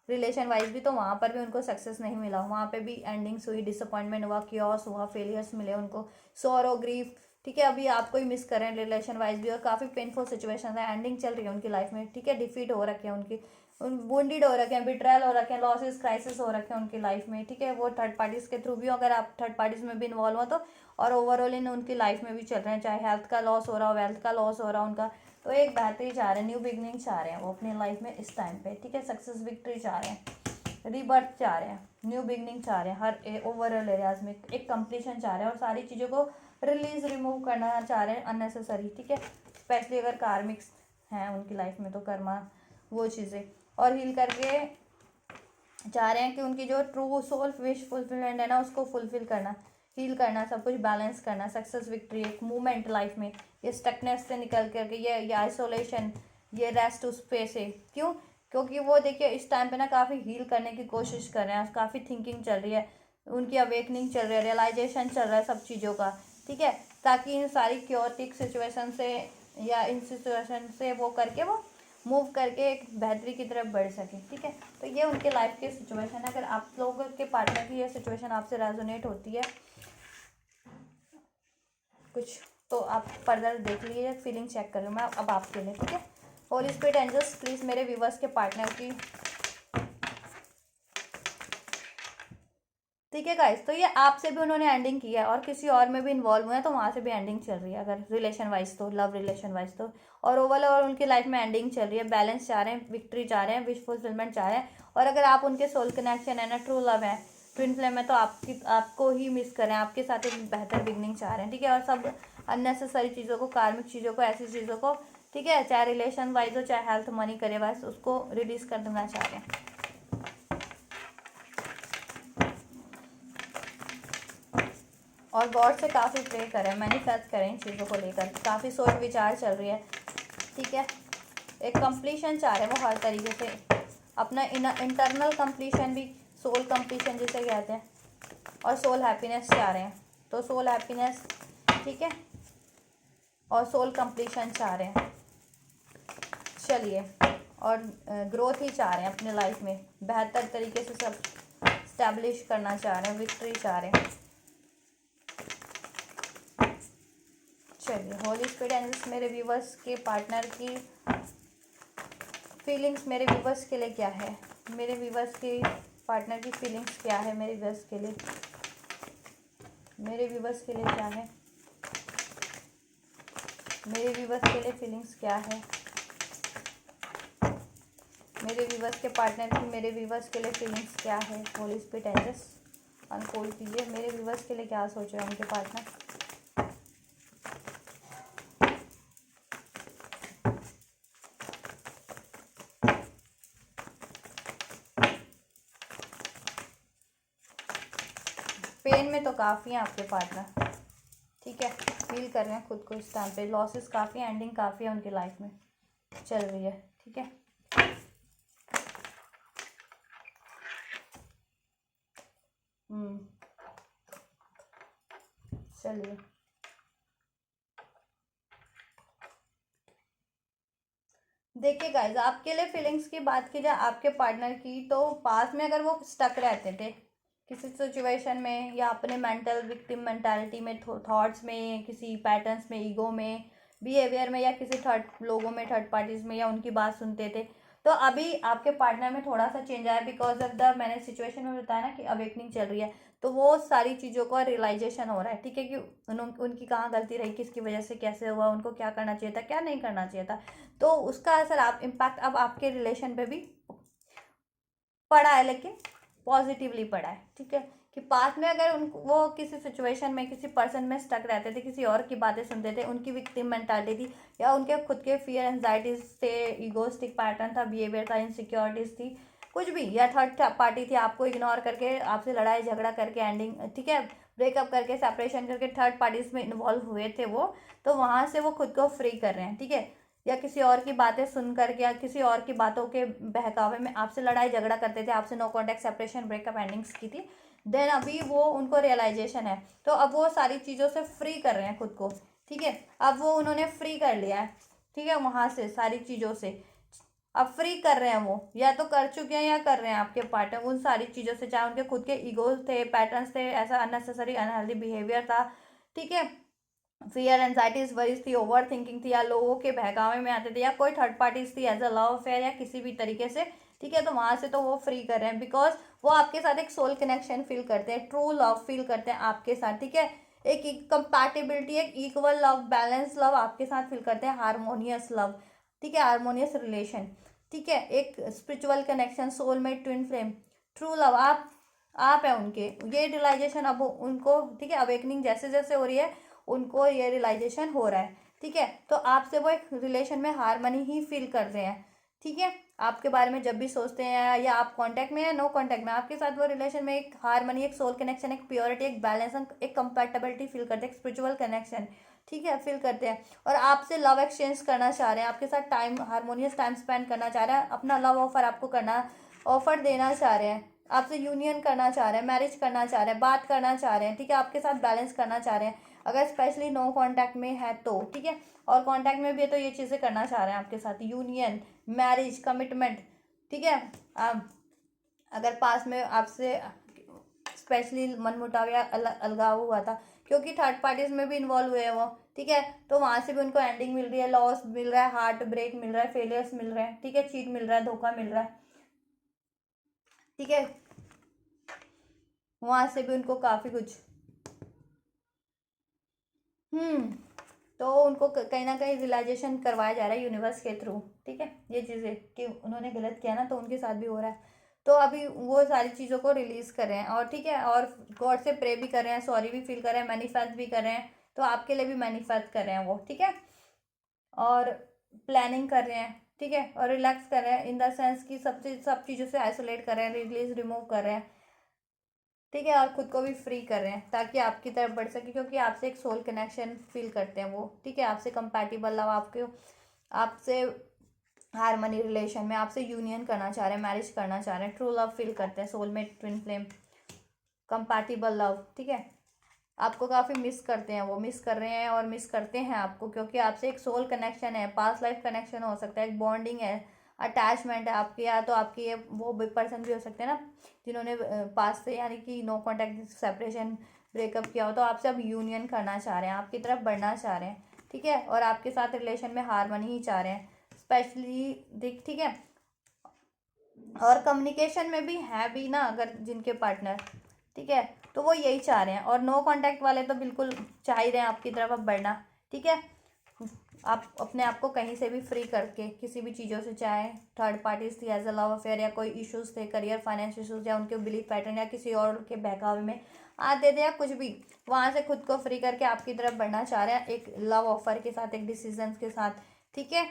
रिलेशन वाइज भी, तो वहाँ पर भी उनको सक्सेस नहीं मिला, वहाँ पे भी एंडिंग्स हुई, डिसअपॉइंटमेंट हुआ, क्योस हुआ, फेलियर्स मिले उनको, सॉरो, ग्रीफ, ठीक है, अभी आपको ही मिस कर रहे हैं रिलेशन वाइज भी, और काफ़ी पेनफुल सिचुएशन है, एंडिंग चल रही है उनकी लाइफ में, ठीक है, डिफीट हो रखे हैं उनकी, वुंडेड हो रखे हैं, बिट्रायल हो रखे हैं, लॉसेस, क्राइसिस हो रखे हैं उनकी लाइफ में, ठीक है, वो थर्ड पार्टीज के थ्रू भी, अगर आप थर्ड पार्टीज में भी इन्वॉल्व हो तो, और ओवरऑल इन उनकी लाइफ में भी चल रहे हैं, चाहे हेल्थ का लॉस हो रहा हो, वेल्थ का लॉस हो रहा हो उनका, तो एक बेहतरी चाह रहे हैं, न्यू बिगनिंग चाह रहे हैं वो अपनी लाइफ में इस टाइम पे, ठीक है, सक्सेस, विक्ट्री चाह रहे हैं, रीबर्थ चाह रहे हैं, न्यू बिगनिंग चाह रहे हैं, हर ओवरऑल एरियाज में एक कंप्लीशन चाह रहे हैं, और सारी चीज़ों को रिलीज, रिमूव करना चाह रहे हैं अननेसेसरी, ठीक है, स्पेशली अगर कार्मिक्स हैं उनकी लाइफ में, तो कर्मा वो चीज़ें, और हील करके चाह रहे हैं कि उनकी जो ट्रू सोल विश फुलफिलमेंट है ना, उसको फुलफिल करना, हील करना, सब कुछ बैलेंस करना, सक्सेस, विक्ट्री, एक मूवमेंट लाइफ में, ये स्टकनेस से निकल करके, ये आइसोलेशन, ये रेस्ट उस पे से, क्यों, क्योंकि वो देखिए इस टाइम पे ना काफ़ी हील करने की कोशिश कर रहे हैं, काफ़ी थिंकिंग चल रही है उनकी, अवेकनिंग चल रही है, रियलाइजेशन चल रहा है सब चीज़ों का, ठीक है, ताकि इन सारी क्योटिक सिचुएशन से या इन सिचुएशन से वो करके वो मूव करके एक बेहतरी की तरफ बढ़ सके, ठीक है, तो ये उनके लाइफ की सिचुएशन है। अगर आप लोगों के पार्टनर की ये सिचुएशन आपसे रेजोनेट होती है कुछ, तो आप फर्दर देख लीजिए, फीलिंग चेक कर लूँ मैं अब आपके लिए, ठीक है, होली स्पिरिट एंजल्स प्लीज़ मेरे व्यूवर्स के पार्टनर की, ठीक है गाइस, तो ये आपसे भी उन्होंने एंडिंग की है और किसी और में भी इन्वॉल्व हुए हैं, तो वहाँ से भी एंडिंग चल रही है, अगर रिलेशन वाइज तो, लव रिलेशन वाइज तो, और ओवरऑल उनकी लाइफ में एंडिंग चल रही है, बैलेंस चाह रहे हैं, विक्ट्री चाह रहे हैं, विश फुलफिलमेंट चाह रहे हैं, और अगर आप उनके सोल कनेक्शन है ना, ट्रू लव है, ट्विन फ्लेम है, तो आपको ही मिस कर रहे हैं, आपके साथ एक बेहतर बिगनिंग चाह रहे हैं, ठीक है। और सब अननेसेसरी चीज़ों को, कार्मिक चीज़ों को, ऐसी चीज़ों को, ठीक है, चाहे रिलेशन वाइज हो चाहे हेल्थ मनी करे वाइज, उसको रिलीज कर देना चाह रहे हैं। और गॉड से काफ़ी प्रे करें, मैनिफेस्ट करें इन चीज़ों को लेकर, काफ़ी सोच विचार चल रही है, ठीक है। एक कंप्लीशन चाह रहे हैं वो हर तरीके से, अपना इंटरनल कंप्लीशन भी, सोल कंप्लीशन जिसे कहते हैं, और सोल हैप्पीनेस चाह रहे हैं। तो सोल हैप्पीनेस, ठीक है, और सोल कंप्लीशन चाह रहे हैं, चलिए। और ग्रोथ ही चाह रहे हैं अपने लाइफ में, बेहतर तरीके से सब स्टैब्लिश करना चाह रहे हैं, विक्ट्री चाह रहे हैं। चलिए, होली स्पिरिट एंजल्स मेरे व्यूवर्स के पार्टनर की फीलिंग्स मेरे व्यूवर्स के लिए क्या है, मेरे व्यूवर्स के पार्टनर की फीलिंग्स क्या है, मेरे व्यूवर्स के लिए, मेरे व्यूवर्स के लिए क्या है, मेरे व्यूवर्स के लिए फीलिंग्स क्या है, मेरे व्यूवर्स के पार्टनर की मेरे व्यूवर्स के लिए फीलिंग्स क्या है। होली स्पिरिट एंजल्स अनफोल्ड कीजिए, मेरे व्यूवर्स के लिए क्या सोच रहे हैं उनके पार्टनर। पेन में तो काफ़ी हैं आपके पार्टनर, ठीक है, फील कर रहे हैं खुद को इस टाइम पे, लॉसेस काफ़ी, एंडिंग काफ़ी है उनकी लाइफ में चल रही है, ठीक है। चलिए, देखिए गाइज, आपके लिए फीलिंग्स की बात की जाए आपके पार्टनर की, तो पास में अगर वो स्टक रहते थे किसी सिचुएशन में, या अपने मेंटल विक्टिम मेंटालिटी में, थॉट्स में, किसी पैटर्न्स में, ईगो में, बिहेवियर में, या किसी थर्ड लोगों में, थर्ड पार्टीज में, या उनकी बात सुनते थे, तो अभी आपके पार्टनर में थोड़ा सा चेंज आया, बिकॉज ऑफ द, मैंने सिचुएशन में बताया ना कि अवेकनिंग चल रही है, तो वो सारी चीज़ों का रियलाइजेशन हो रहा है, ठीक है, कि उनकी कहाँ गलती रही, किसकी वजह से कैसे हुआ, उनको क्या करना चाहिए था, क्या नहीं करना चाहिए था, तो उसका असर, आप इम्पैक्ट अब आपके रिलेशन पे भी पड़ा है, लेकिन पॉजिटिवली पड़ा है, ठीक है। कि पास में अगर वो किसी सिचुएशन में, किसी पर्सन में स्टक रहते थे, किसी और की बातें सुनते थे, उनकी विक्टिम मेंटालिटी थी, या उनके खुद के फियर एंजाइटीज थे, ईगोस्टिक पैटर्न था, बिहेवियर था, इनसिक्योरिटीज थी, कुछ भी, या थर्ड पार्टी थी, आपको इग्नोर करके, आपसे लड़ाई झगड़ा करके एंडिंग, ठीक है, ब्रेकअप करके, सेपरेशन करके थर्ड पार्टीज में इन्वॉल्व हुए थे वो, तो वहाँ से वो खुद को फ्री कर रहे हैं, ठीक है। या किसी और की बातें सुन करके, या किसी और की बातों के बहकावे में आपसे लड़ाई झगड़ा करते थे, आपसे no contact, separation, breakup, endings की थी, देन अभी वो उनको रियलाइजेशन है, तो अब वो सारी चीज़ों से फ्री कर रहे हैं खुद को, ठीक है। अब वो उन्होंने फ्री कर लिया है, ठीक है, वहाँ से सारी चीज़ों से अब फ्री कर रहे हैं वो, या तो कर चुके हैं या कर रहे हैं आपके पार्टनर उन सारी चीज़ों से, चाहे उनके खुद के ईगोज थे, पैटर्न्स थे, ऐसा अननेसेसरी अनहेल्दी बिहेवियर था, ठीक है, फियर एंजाइटीज वरीज थी, ओवर थिंकिंग थी, या लोगों के बहकावे में आते थे, या कोई थर्ड पार्टीज थी एज अ लव अफेयर, या किसी भी तरीके से, ठीक है, तो वहां से तो वो फ्री कर रहे हैं, बिकॉज वो आपके साथ एक सोल कनेक्शन फील करते हैं, ट्रू लव फील करते हैं आपके साथ, ठीक है, एक कंपैटिबिलिटी, एक इक्वल लव, बैलेंस लव आपके साथ फील करते हैं, हारमोनियस लव, ठीक है, हारमोनियस रिलेशन, ठीक है, एक spiritual connection, soulmate, twin flame, true love, आप है उनके, ये रियलाइजेशन अब उनको, ठीक है, अवेकनिंग जैसे जैसे हो रही है, उनको ये रियलाइजेशन हो रहा है, ठीक है, तो आपसे वो एक रिलेशन में हारमनी ही फील कर रहे हैं, ठीक है, आपके बारे में जब भी सोचते हैं, या आप कांटेक्ट में या नो कांटेक्ट में, आपके साथ वो रिलेशन में एक हारमनी, एक सोल कनेक्शन, एक प्योरिटी, एक बैलेंस, एक कंपैटिबिलिटी फील करते हैं, एक स्पिरिचुअल कनेक्शन, ठीक है, फील करते हैं, और आपसे लव एक्सचेंज करना चाह रहे हैं, आपके साथ टाइम, हारमोनियस टाइम स्पेंड करना चाह रहे हैं, अपना लव ऑफर आपको करना, ऑफर देना चाह रहे हैं, आपसे यूनियन करना चाह रहे हैं, मैरिज करना चाह रहे हैं, बात करना चाह रहे हैं, ठीक है, आपके साथ बैलेंस करना चाह रहे हैं, अगर स्पेशली नो कांटेक्ट में है तो, ठीक है, और कांटेक्ट में भी है तो ये चीज़ें करना चाह रहे हैं आपके साथ, यूनियन, मैरिज, कमिटमेंट, ठीक है। अगर पास में आपसे स्पेशली मनमुटाव या अलगाव हुआ था, क्योंकि थर्ड पार्टीज में भी इन्वॉल्व हुए हैं वो, ठीक है, तो वहां से भी उनको एंडिंग मिल रही है, लॉस मिल रहा है, हार्ट ब्रेक मिल रहा है, फेलियर्स मिल रहे हैं, ठीक है, चीट मिल रहा है, धोखा मिल रहा है, ठीक है, वहां से भी उनको काफी कुछ, तो उनको कहीं ना कहीं रियलाइजेशन करवाया जा रहा है यूनिवर्स के थ्रू, ठीक है, ये चीज़ें कि उन्होंने गलत किया ना, तो उनके साथ भी हो रहा है, तो अभी वो सारी चीज़ों को रिलीज़ कर रहे हैं, और ठीक है, और गॉड से प्रे भी कर रहे हैं, सॉरी भी फील कर रहे हैं, मैनिफेस्ट भी कर रहे हैं, तो आपके लिए भी मैनिफेस्ट कर रहे हैं वो, ठीक है, और प्लानिंग कर रहे हैं, ठीक है, और रिलैक्स कर रहे हैं इन द सेंस कि सब चीज़ों से आइसोलेट कर रहे हैं, रिलीज रिमूव कर रहे हैं, ठीक है, और खुद को भी फ्री कर रहे हैं ताकि आपकी तरफ बढ़ सके, क्योंकि आपसे एक सोल कनेक्शन फील करते हैं वो, ठीक है, आपसे कंपैटिबल लव, आपके आपसे हारमनी रिलेशन में आपसे यूनियन करना चाह रहे हैं, मैरिज करना चाह रहे हैं, ट्रू लव फील करते हैं, soulmate, twin flame, compatible love, ठीक है, आपको काफ़ी मिस करते हैं वो, मिस कर रहे हैं और मिस करते हैं आपको, क्योंकि आपसे एक सोल कनेक्शन है, पास्ट लाइफ कनेक्शन हो सकता है, एक बॉन्डिंग है, अटैचमेंट है आपके, या तो आपकी ये वो पर्सन भी हो सकते हैं ना जिन्होंने पास्ट से यानी कि नो कॉन्टैक्ट, सेपरेशन, ब्रेकअप किया हो, तो आपसे अब यूनियन करना चाह रहे हैं, आपकी तरफ बढ़ना चाह रहे हैं, ठीक है, और आपके साथ रिलेशन में हारमनी ही चाह रहे हैं स्पेशली, ठीक है, और कम्युनिकेशन में भी है भी ना अगर जिनके पार्टनर, ठीक है, तो वो यही चाह रहे हैं, और नो कांटेक्ट वाले तो बिल्कुल चाह ही रहे हैं आपकी तरफ अब बढ़ना, ठीक है, आप अपने आप को कहीं से भी फ्री करके किसी भी चीज़ों से, चाहे थर्ड पार्टीज थी, एज अ लव अफेयर, या कोई इश्यूज थे, करियर, फाइनेंस इश्यूज, या उनके बिलीफ पैटर्न, या किसी और के बहकावे में आते थे, या कुछ भी, वहाँ से खुद को फ्री करके आपकी तरफ बढ़ना चाह रहे हैं एक लव ऑफर के साथ, एक डिसीजन के साथ, ठीक है।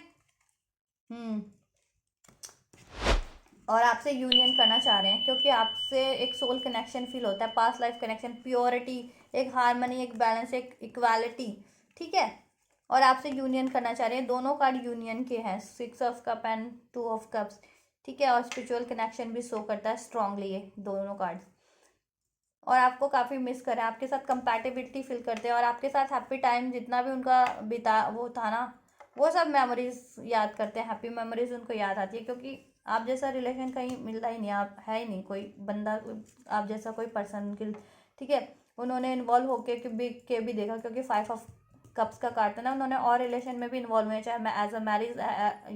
और आपसे यूनियन करना चाह रहे हैं क्योंकि आपसे एक सोल कनेक्शन फील होता है, पास्ट लाइफ कनेक्शन, प्योरिटी, एक हारमनी, एक बैलेंस, एक इक्वालिटी, ठीक है, और आपसे यूनियन करना चाह रहे हैं। दोनों कार्ड यूनियन के हैं, 6 of cup and 2 of cups, ठीक है, और स्पिरिचुअल कनेक्शन भी शो करता है स्ट्रांगली ये दोनों कार्ड, और आपको काफ़ी मिस करें, आपके साथ कंपैटिबिलिटी फील करते हैं, और आपके साथ हैप्पी टाइम जितना भी उनका बिता वो था ना, वो सब मेमोरीज याद करते हैं, हैप्पी मेमोरीज उनको याद आती है, क्योंकि आप जैसा रिलेशन कहीं मिलता ही नहीं, आप है ही नहीं कोई बंदा आप जैसा कोई पर्सन के, ठीक है, उन्होंने इन्वॉल्व होके भी देखा, क्योंकि 5 ऑफ कप्स का कार्ड था ना, उन्होंने और रिलेशन में भी इन्वॉल्व हुए, चाहे मैं एज अ मैरिज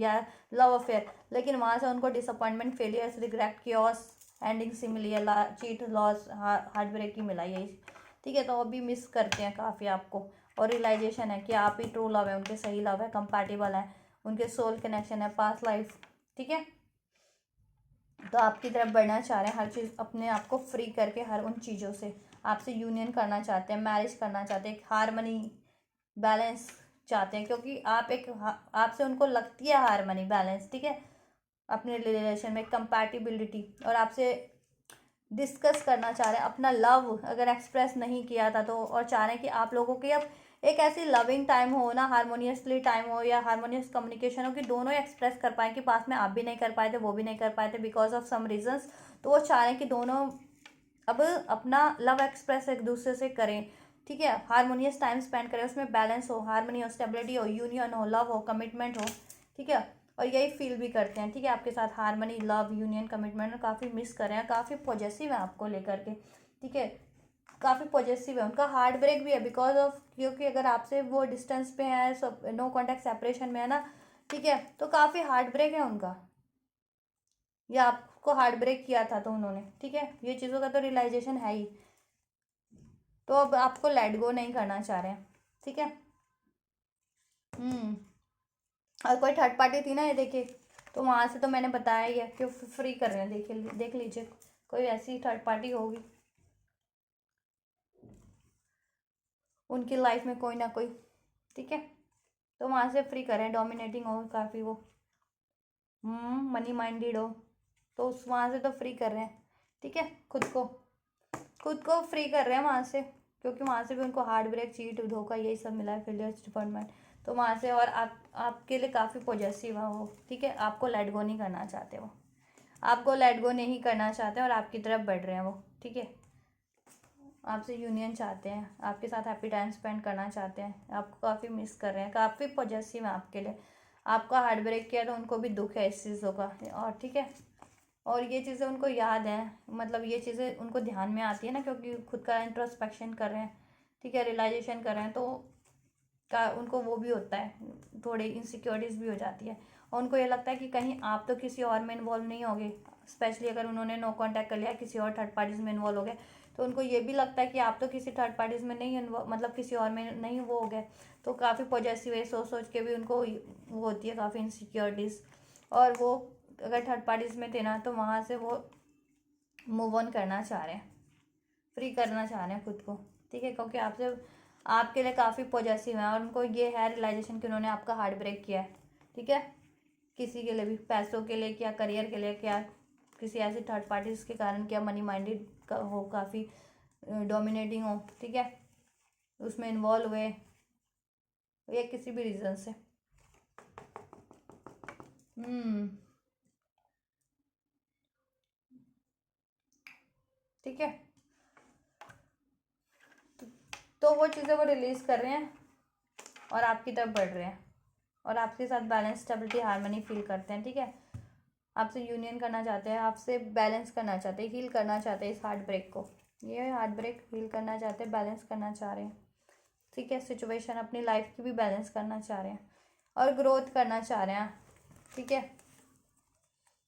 या लव अफेयर, लेकिन वहाँ से उनको disappointment, failures, regret, chaos, ending similar, cheat, loss, heartbreak ही मिला यही, ठीक है, तो अभी मिस करते हैं काफ़ी आपको, और रियलाइजेशन है कि आप ही ट्रू लव है, उनके सही लव है, कंपैटिबल है, उनके सोल कनेक्शन है, पास्ट लाइफ, ठीक है, तो आपकी तरफ बढ़ना चाह रहे हैं, हर चीज़ अपने आप को फ्री करके, हर उन चीज़ों से आपसे यूनियन करना चाहते हैं, मैरिज करना चाहते हैं, एक हारमनी, बैलेंस चाहते हैं, क्योंकि आप एक आपसे उनको लगती है हारमनी, बैलेंस, ठीक है, अपने रिलेशन में कंपैटिबिलिटी, और आपसे डिस्कस करना चाह रहे हैं अपना लव, अगर एक्सप्रेस नहीं किया था तो, और चाह रहे हैं कि आप लोगों की अब एक ऐसी लविंग टाइम हो ना, हारमोनियसली टाइम हो, या हारमोनियस कम्युनिकेशन हो कि दोनों एक्सप्रेस कर पाए, कि पास में आप भी नहीं कर पाए थे, वो भी नहीं कर पाए थे बिकॉज ऑफ सम रीजंस, तो वो चाह रहे हैं कि दोनों अब अपना लव एक्सप्रेस एक दूसरे से करें, ठीक है, हारमोनियस टाइम स्पेंड करें, उसमें बैलेंस हो, हारमोनी हो, स्टेबिलिटी हो, यूनियन हो, लव हो, कमिटमेंट हो, ठीक है, और यही फील भी करते हैं, ठीक है, आपके साथ हारमनी, लव, यूनियन, कमिटमेंट, काफ़ी मिस कर रहे हैं, काफ़ी पॉजिटिव है आपको लेकर के, ठीक है, काफ़ी पॉजिटिव है, उनका हार्ट ब्रेक भी है बिकॉज ऑफ, क्योंकि अगर आपसे वो डिस्टेंस पे है, सब नो कॉन्टैक्ट सेपरेशन में है ना, ठीक है, तो काफ़ी हार्ट ब्रेक है उनका, या आपको हार्ट ब्रेक किया था तो उन्होंने, ठीक है, ये चीज़ों का तो रियलाइजेशन है ही, तो अब आपको लेट गो नहीं करना चाह रहे हैं, ठीक है। और कोई थर्ड पार्टी थी ना ये देखिए, तो वहाँ से तो मैंने बताया ही है कि फ्री कर रहे हैं, देखिए देख लीजिए, कोई ऐसी थर्ड पार्टी होगी उनकी लाइफ में कोई ना कोई, ठीक है, तो वहाँ से फ्री करें, डोमिनेटिंग हो काफ़ी वो, मनी माइंडेड हो, तो उस वहाँ से तो फ्री कर रहे हैं, ठीक है, खुद को फ्री कर रहे हैं वहाँ से, क्योंकि वहाँ से भी उनको हार्ट ब्रेक, चीट, धोखा, यही सब मिला है, फेलियर, डिसअपॉइंटमेंट, तो वहाँ से, और आपके लिए काफ़ी पॉजिटिव है वो, ठीक है, आपको लेट गो नहीं करना चाहते वो, आपको लेट गो नहीं करना चाहते और आपकी तरफ बढ़ रहे हैं वो, ठीक है, आपसे यूनियन चाहते हैं, आपके साथ हैप्पी टाइम स्पेंड करना चाहते हैं, आपको काफ़ी मिस कर रहे हैं, काफ़ी पॉजिटिव है आपके लिए, आपका हार्ट ब्रेक किया तो उनको भी दुख है इस चीज़ों का, और ठीक है, और ये चीज़ें उनको याद हैं, मतलब ये चीज़ें उनको ध्यान में आती है ना, क्योंकि खुद का इंट्रोस्पेक्शन कर रहे हैं, ठीक है, रियलाइजेशन कर रहे हैं, तो का उनको वो भी होता है, थोड़ी इनसिक्योरिटीज़ भी हो जाती है, और उनको ये लगता है कि कहीं आप तो किसी और में इन्वॉल्व नहीं होगे, स्पेशली अगर उन्होंने नो कांटेक्ट कर लिया, किसी और थर्ड पार्टीज में इन्वॉल्व हो गए, तो उनको ये भी लगता है कि आप तो किसी थर्ड पार्टीज में नहीं मतलब किसी और में नहीं वो हो गए, तो काफ़ी पॉजिटिव है, सोच सोच के भी उनको वो होती है काफ़ी इनसिक्योरिटीज़, और वो अगर थर्ड पार्टीज में थे ना, तो वहाँ से वो मूव ऑन करना चाह रहे हैं, फ्री करना चाह रहे हैं खुद को, ठीक है, क्योंकि आपसे आपके लिए काफ़ी पॉजिटिव है और उनको ये है रियलाइजेशन कि उन्होंने आपका हार्ट ब्रेक किया है, ठीक है, किसी के लिए भी, पैसों के लिए, क्या करियर के लिए, क्या किसी ऐसे थर्ड पार्टीज के कारण, क्या मनी माइंडेड का हो, काफ़ी डोमिनेटिंग हो, ठीक है, उसमें इन्वॉल्व हुए या किसी भी रीज़न से। ठीक है, तो वो चीज़ें वो रिलीज़ कर रहे हैं और आपकी तरफ बढ़ रहे हैं और आपके साथ बैलेंस, स्टेबिलिटी, हार्मनी फील करते हैं, ठीक है, आपसे यूनियन करना चाहते हैं, आपसे बैलेंस करना चाहते हैं, हील करना चाहते हैं इस हार्ट ब्रेक को, ये हार्ट ब्रेक हील करना चाहते हैं, बैलेंस करना चाह रहे हैं, ठीक है, सिचुएशन अपनी लाइफ की भी बैलेंस करना चाह रहे हैं और ग्रोथ करना चाह रहे हैं, ठीक है,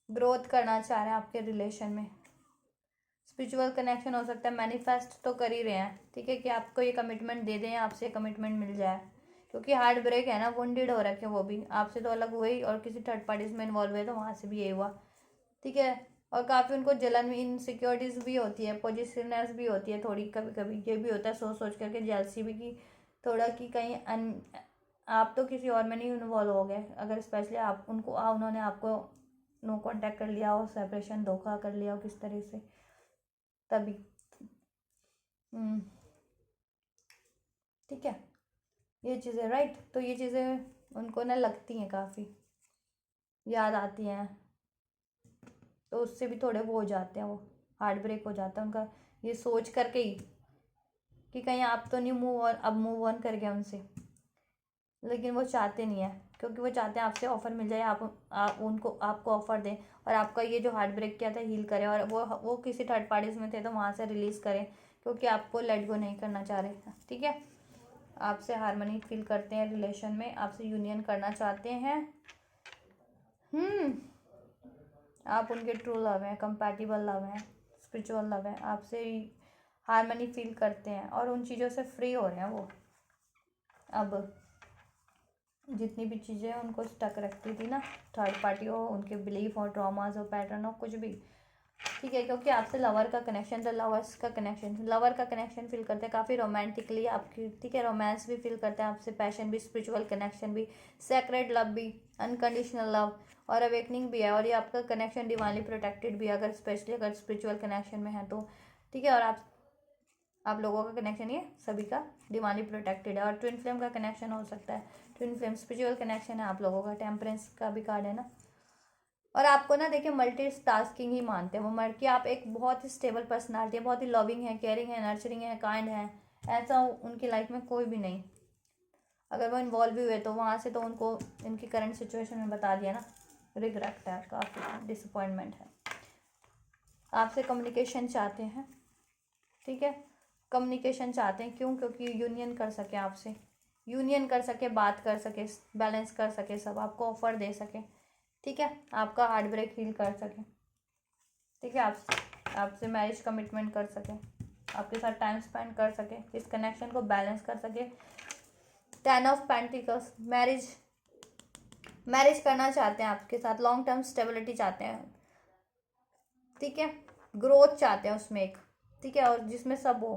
ग्रोथ करना चाह रहे हैं आपके रिलेशन में, स्पिरिचुअल कनेक्शन हो सकता है, मैनिफेस्ट तो कर ही रहे हैं, ठीक है, कि आपको ये कमिटमेंट दे दें, आपसे कमिटमेंट मिल जाए, क्योंकि हार्ट ब्रेक है ना, वुंडेड हो रखे वो भी, आपसे तो अलग हुए ही और किसी थर्ड पार्टीज में इन्वॉल्व हुए तो वहाँ से भी ये हुआ, ठीक है, और काफ़ी उनको जलन भी, इनसिक्योरिटीज़ भी होती है, पॉजिटिवनेस भी होती है थोड़ी, कभी कभी ये भी होता है सोच सोच करके, जेलसी भी की थोड़ा, कि कहीं आप तो किसी और में नहीं इन्वॉल्व हो गए, अगर स्पेशली आप उनको उन्होंने आपको नो कांटेक्ट कर लिया हो, सेपरेशन, धोखा कर लिया हो किस तरह से, तभी ठीक है, ये चीज़ें राइट, तो ये चीज़ें उनको ना लगती हैं, काफ़ी याद आती हैं, तो उससे भी थोड़े वो हो जाते हैं, वो हार्ट ब्रेक हो जाता है उनका, ये सोच करके ही कि कहीं आप तो नहीं मूव ऑन, अब मूव ऑन कर गए उनसे, लेकिन वो चाहते नहीं है, क्योंकि वो चाहते हैं आपसे ऑफ़र मिल जाए, आप उनको आपको ऑफ़र दें और आपका ये जो हार्ट ब्रेक किया था हील करें, और वो किसी थर्ड पार्टीज़ में थे तो वहाँ से रिलीज़ करें, क्योंकि आपको लेट गो नहीं करना चाह रहे, ठीक है, आपसे हार्मनी फील करते हैं रिलेशन में, आपसे यूनियन करना चाहते हैं, आप उनके ट्रू लव हैं, कंपैटिबल लव हैं, स्पिरिचुअल लव है, आपसे हार्मनी फील करते हैं और उन चीज़ों से फ्री हो रहे हैं वो, अब जितनी भी चीज़ें उनको स्टक रखती थी ना, थर्ड पार्टी हो, उनके बिलीफ हो, ट्रॉमास हो, पैटर्न हो, कुछ भी, ठीक है, क्योंकि आपसे लवर का कनेक्शन था, लवर्स का कनेक्शन, लवर का कनेक्शन फील करते हैं काफ़ी रोमांटिकली आपकी, ठीक है, रोमांस भी फील करते हैं आपसे, पैशन भी, स्पिरिचुअल कनेक्शन भी, सेक्रेड लव भी, अनकंडीशनल लव और अवेकनिंग भी है, और ये आपका कनेक्शन डिवाइनली प्रोटेक्टेड भी है, अगर स्पेशली अगर स्पिरिचुअल कनेक्शन में है तो, ठीक है, और आप लोगों का कनेक्शन ये सभी का डिवाइनली प्रोटेक्टेड है, और ट्विन फ्लेम का कनेक्शन हो सकता है, ट्विन फ्लेम स्पिरिचुअल कनेक्शन है आप लोगों का, टेम्परेंस का भी कार्ड है ना, और आपको ना देखिए मल्टी टास्किंग ही मानते हैं वो, मर कि आप एक बहुत ही स्टेबल पर्सनालिटी है, बहुत ही लविंग है, केयरिंग है, नर्चरिंग है, काइंड है, ऐसा उनकी लाइफ में कोई भी नहीं, अगर वो इन्वॉल्व भी हुए तो वहाँ से तो उनको इनकी करंट सिचुएशन में बता दिया ना, रिग्रेट है, काफ़ी डिसअपॉइंटमेंट है, आपसे कम्युनिकेशन चाहते हैं, ठीक है, कम्युनिकेशन चाहते हैं, क्यों, क्योंकि यूनियन कर सके आपसे, यूनियन कर सके, बात कर सके, बैलेंस कर सके, सब आपको ऑफर दे सके, ठीक है, आपका हार्ट ब्रेक हील कर सके, ठीक है, आपसे मैरिज कमिटमेंट कर सके, आपके साथ टाइम स्पेंड कर सके, इस कनेक्शन को बैलेंस कर सके, 10 ऑफ पेंटिकल्स, मैरिज करना चाहते हैं आपके साथ, लॉन्ग टर्म स्टेबिलिटी चाहते हैं, ठीक है, ग्रोथ चाहते हैं उसमें एक, ठीक है, और जिसमें सब हो,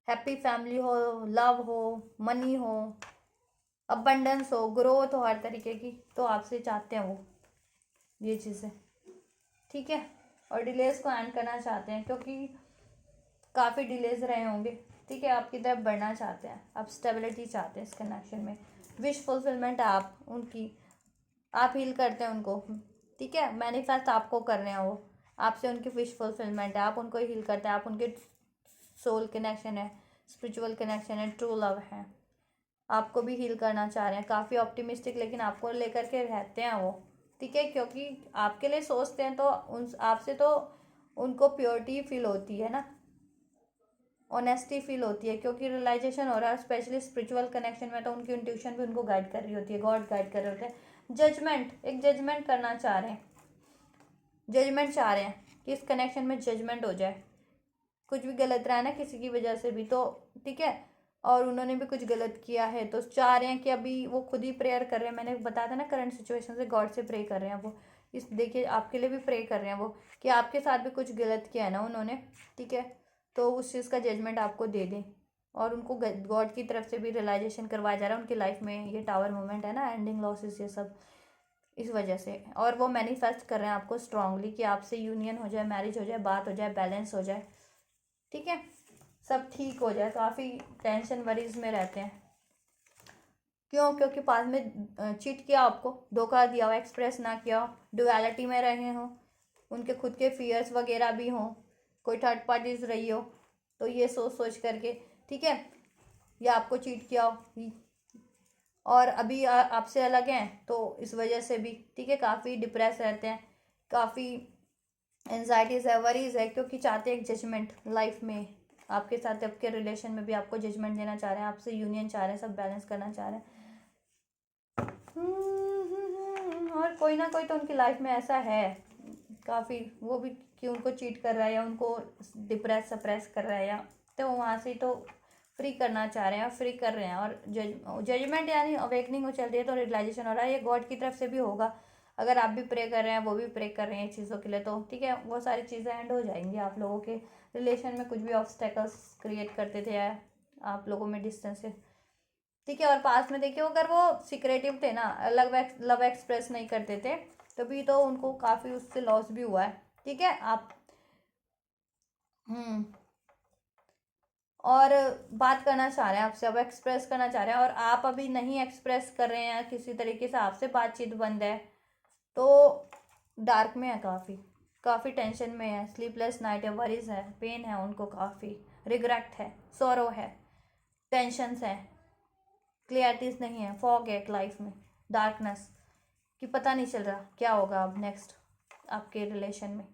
हैप्पी फैमिली हो, लव हो, मनी हो, अबंडेंस हो, ग्रोथ हो हर तरीके की, तो आपसे चाहते हैं वो ये चीज़ें, ठीक है, और डिलेज को एंड करना चाहते हैं, क्योंकि काफ़ी डिलेज रहे होंगे, ठीक है, आपकी तरफ बढ़ना चाहते हैं, आप स्टेबिलिटी चाहते हैं इस कनेक्शन में, विश फुलफिलमेंट है आप उनकी, आप हील करते हैं उनको, ठीक है, मैनिफेस्ट आपको कर रहे हैं वो, आपसे उनकी विश फुलफिलमेंट है, आप उनको हील करते हैं, आप उनके सोल कनेक्शन है, स्पिरिचुअल कनेक्शन है, ट्रू लव है, आपको भी हील करना चाह रहे हैं, काफ़ी ऑप्टिमिस्टिक, लेकिन आपको लेकर के रहते हैं वो, ठीक है, क्योंकि आपके लिए सोचते हैं तो उन आपसे तो उनको प्योरिटी फील होती है ना, ऑनेस्टी फील होती है, क्योंकि रियलाइजेशन हो रहा है, स्पेशली स्पिरिचुअल कनेक्शन में तो उनकी इंट्यूशन भी उनको गाइड कर रही होती है, गॉड गाइड कर रहे होते हैं, जजमेंट, एक जजमेंट करना चाह रहे हैं, जजमेंट चाह रहे हैं कि इस कनेक्शन में जजमेंट हो जाए, कुछ भी गलत रहा है ना किसी की वजह से भी तो, ठीक है, और उन्होंने भी कुछ गलत किया है तो चाह रहे हैं कि अभी वो खुद ही प्रेयर कर रहे हैं, मैंने बताया था ना करंट सिचुएशन से गॉड से प्रे कर रहे हैं वो, इस देखिए आपके लिए भी प्रे कर रहे हैं वो, कि आपके साथ भी कुछ गलत किया है ना उन्होंने, ठीक है, तो उस चीज़ का जजमेंट आपको दे दें। और उनको गॉड की तरफ से भी रियलाइजेशन करवाया जा रहा है उनकी लाइफ में। ये टावर मोमेंट है ना, एंडिंग लॉसेस ये सब इस वजह से। और वो मैनिफेस्ट कर रहे हैं आपको स्ट्रांगली कि आपसे यूनियन हो जाए, मैरिज हो जाए, बात हो जाए, बैलेंस हो जाए, ठीक है, सब ठीक हो जाए। काफ़ी टेंशन वरीज में रहते हैं। क्यों? क्योंकि पास में चीट किया, आपको धोखा दिया हो, एक्सप्रेस ना किया हो, डुअलिटी में रहे हो, उनके खुद के फियर्स वगैरह भी हों, कोई थर्ड पार्टीज रही हो, तो ये सोच सोच करके, ठीक है, या आपको चीट किया हो और अभी आपसे अलग हैं तो इस वजह से भी, ठीक है, काफ़ी डिप्रेस रहते हैं, काफ़ी एनजाइटीज़ है, वरीज है, क्योंकि चाहते हैं एक जजमेंट लाइफ में आपके साथ, आपके रिलेशन में भी आपको जजमेंट देना चाह रहे हैं, आपसे यूनियन चाह रहे हैं, सब बैलेंस करना चाह रहे हैं। और कोई ना कोई तो उनकी लाइफ में ऐसा है काफ़ी, वो भी कि उनको चीट कर रहा है या उनको डिप्रेस सप्रेस कर रहा है, या तो वहाँ से तो फ्री करना चाह रहे हैं और फ्री कर रहे हैं। और जजमेंट यानी अवेकनिंग हो चल रही है, तो रियलाइजेशन हो रहा है, ये गॉड की तरफ से भी होगा। अगर आप भी प्रे कर रहे हैं, वो भी प्रे कर रहे हैं चीज़ों के लिए, तो ठीक है, वो सारी चीज़ें एंड हो जाएंगी। आप लोगों के रिलेशन में कुछ भी ऑब्स्टेकल्स क्रिएट करते थे या आप लोगों में डिस्टेंस है, ठीक है। और पास में देखिए, अगर वो सिक्रेटिव थे ना, लव एक्सप्रेस नहीं करते थे, तभी तो उनको काफ़ी उससे लॉस भी हुआ है, ठीक है। आप और बात करना चाह रहे हैं आपसे, अब एक्सप्रेस करना चाह रहे हैं, और आप अभी नहीं एक्सप्रेस कर रहे हैं, किसी तरीके से आपसे बातचीत बंद है, तो डार्क में है, काफ़ी काफ़ी टेंशन में है, स्लीपलेस नाइट है, वरीज है, पेन है उनको, काफ़ी रिग्रेट है, सोरो है, टेंशन्स है, क्लियरिटीज नहीं है, फॉग है लाइफ में, डार्कनेस, कि पता नहीं चल रहा क्या होगा अब नेक्स्ट आपके रिलेशन में,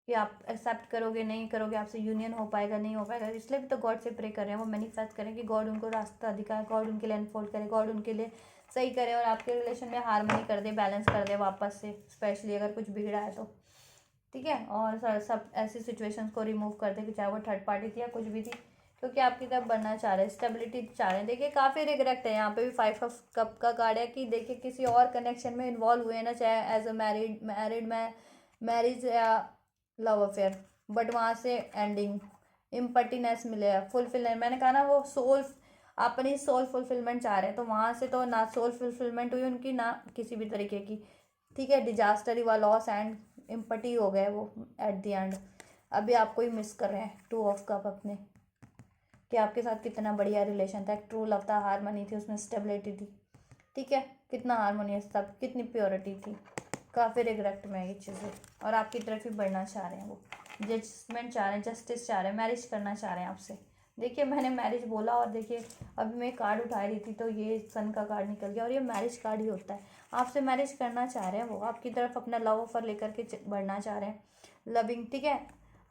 कि आप एक्सेप्ट करोगे नहीं करोगे, आपसे यूनियन हो पाएगा नहीं हो पाएगा। इसलिए भी तो गॉड से प्रे कर रहे हैं, वो मैनिफेस्ट करें कि गॉड उनको रास्ता दिखाए, गॉड उनके लिए अनफोल्ड करे, गॉड उनके लिए सही करे और आपके रिलेशन में हार्मनी कर दे, बैलेंस कर दे वापस से, स्पेशली अगर कुछ बिगड़ा है तो, ठीक है। और सब ऐसी सिचुएशंस को रिमूव कर दे, कि चाहे वो थर्ड पार्टी थी या कुछ भी थी, क्योंकि आपकी तरफ बढ़ना चाह रहे हैं, स्टेबिलिटी चाह रहे हैं। देखिए काफ़ी रिग्रेट है, यहाँ पे भी 5 ऑफ कप का कार्ड है, कि देखिए किसी और कनेक्शन में इन्वॉल्व हुए ना, चाहे एज अ मैरिड मैरिज या लव अफेयर, बट वहाँ से एंडिंग इम्पटीनेस मिले, फुलफिलमेंट, मैंने कहा ना, वो सोल अपनी सोल फुलफिलमेंट चाह रहे हैं, तो वहाँ से तो ना सोल फुलफिलमेंट हुई उनकी, ना किसी भी तरीके की, ठीक है, डिजास्टर ही हुआ, लॉस एंड इम्पटी हो गए वो एट द एंड। अभी आपको ही मिस कर रहे हैं 2 ऑफ कप अपने, कि आपके साथ कितना बढ़िया रिलेशन था, एक ट्रू लव था, हारमनी थी उसमें, स्टेबिलिटी थी, ठीक है, कितना हारमोनियस था, कितनी प्योरिटी थी। काफ़ी रिग्रेट में ये चीज़ें, और आपकी तरफ ही बढ़ना चाह रहे हैं वो, जजमेंट चाह रहे हैं, जस्टिस चाह रहे हैं, मैरिज करना चाह रहे हैं आपसे। देखिए मैंने मैरिज बोला, और देखिए अभी मैं कार्ड उठा रही थी तो ये सन का कार्ड निकल गया, और ये मैरिज कार्ड ही होता है। आपसे मैरिज करना चाह रहे हैं वो, आपकी तरफ अपना लव ऑफर लेकर के बढ़ना चाह रहे हैं, लविंग, ठीक है,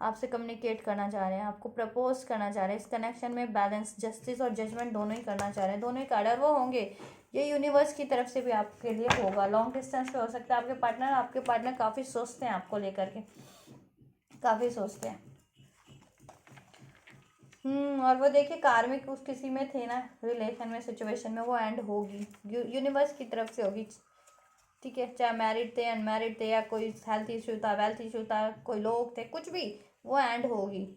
आपसे कम्युनिकेट करना चाह रहे हैं, आपको प्रपोज करना चाह रहे हैं, इस कनेक्शन में बैलेंस, जस्टिस और जजमेंट दोनों ही करना चाह रहे हैं, दोनों ही कार्ड, और वो होंगे, ये यूनिवर्स की तरफ से भी आपके लिए होगा। लॉन्ग डिस्टेंस पे हो सकता है आपके पार्टनर काफ़ी सोचते हैं आपको लेकर के, काफ़ी सोचते हैं। और वो देखिए कार्मिक उस किसी में थे ना, रिलेशन में, सिचुएशन में, वो एंड होगी, यूनिवर्स की तरफ से होगी, ठीक है, चाहे मैरिड थे, अनमैरिड थे, या कोई हेल्थ इशू था, वेल्थ इशू था, कोई लोग थे, कुछ भी, वो एंड होगी,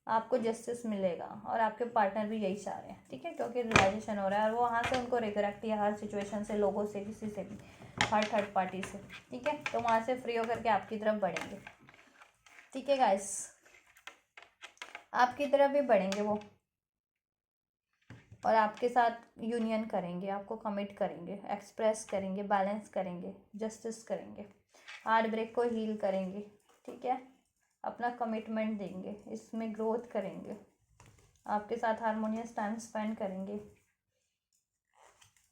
आपको जस्टिस मिलेगा, और आपके पार्टनर भी यही चाह रहे हैं, ठीक है, क्योंकि रियलाइजेशन हो रहा है, और वो वहाँ से उनको रिग्रेट है हर सिचुएशन से, लोगों से, किसी से भी, हर थर्ड पार्टी से, ठीक है, तो वहाँ से फ्री होकर के आपकी तरफ बढ़ेंगे, ठीक है गाइस, आपकी तरफ भी बढ़ेंगे वो, और आपके साथ यूनियन करेंगे, आपको कमिट करेंगे, एक्सप्रेस करेंगे, बैलेंस करेंगे, जस्टिस करेंगे, हार्ट ब्रेक को हील करेंगे, ठीक है, अपना कमिटमेंट देंगे, इसमें ग्रोथ करेंगे, आपके साथ हारमोनियस टाइम स्पेंड करेंगे,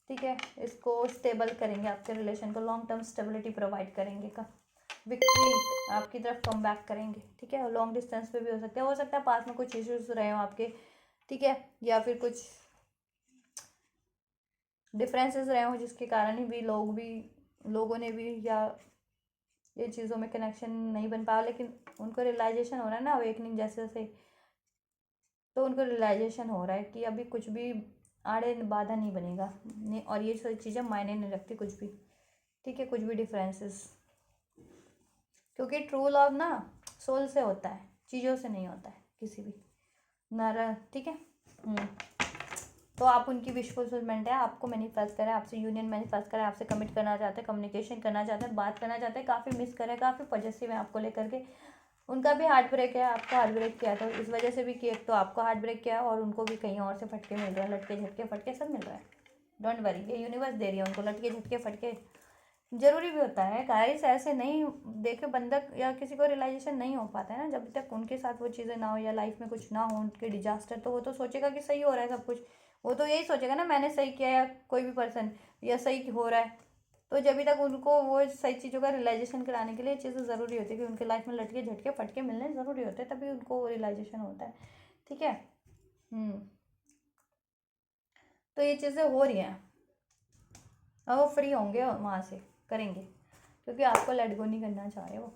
ठीक है, इसको स्टेबल करेंगे, आपके रिलेशन को लॉन्ग टर्म स्टेबिलिटी प्रोवाइड करेंगे, का विक्ट्री आपकी तरफ कम बैक करेंगे, ठीक है। लॉन्ग डिस्टेंस पे भी हो सकता है पास में कुछ इश्यूज रहे हो आपके, ठीक है, या फिर कुछ डिफरेंसेस रहे हो, जिसके कारण ही भी लोगों ने भी, या ये चीज़ों में कनेक्शन नहीं बन पाया, लेकिन उनको रियलाइजेशन हो रहा है ना, अवेकनिंग जैसे से, तो उनको रियलाइजेशन हो रहा है कि अभी कुछ भी आड़े बाधा नहीं बनेगा, और ये सारी चीज़ें मायने नहीं रखती कुछ भी, ठीक है, कुछ भी डिफरेंसेस, क्योंकि ट्रू लव ना सोल से होता है, चीज़ों से नहीं होता है किसी भी नर, ठीक है। तो आप उनकी विश फुलफिलमेंट है, आपको मैनिफेस्ट करें, आपसे यूनियन मैनिफेस्ट करें, आपसे कमिट करना चाहते हैं, कम्युनिकेशन करना चाहते हैं, बात करना चाहते हैं, काफ़ी मिस करें, काफ़ी पॉजिटिव है आपको लेकर के। उनका भी हार्ट ब्रेक है, आपको हार्ट ब्रेक किया, तो इस वजह से भी कि एक तो आपको हार्ट ब्रेक किया और उनको भी कहीं और से फटके मिल रहे हैं, लटके झटके फटके सब मिल रहा है। डोंट वरी, ये यूनिवर्स दे रही है उनको लटके झटके फटके। जरूरी भी होता है गाइस, ऐसे नहीं देखे बंधक या किसी को रियलाइजेशन नहीं हो पाता है ना, जब तक उनके साथ वो चीज़ें ना हो या लाइफ में कुछ ना हो उनके डिजास्टर, तो वो तो सोचेगा कि सही हो रहा है सब कुछ, वो तो यही सोचेगा ना मैंने सही किया, या कोई भी पर्सन या सही हो रहा है। तो जब तक उनको वो सही चीज़ों का रियलाइजेशन कराने के लिए चीज़ें ज़रूरी होती है कि उनके लाइफ में लटके झटके फटके मिलने ज़रूरी होते हैं, तभी उनको रियलाइजेशन होता है, ठीक है। तो ये चीज़ें हो रही हैं और वो फ्री होंगे वहाँ से, करेंगे, क्योंकि आपको लेट गो नहीं करना चाह रहे, वो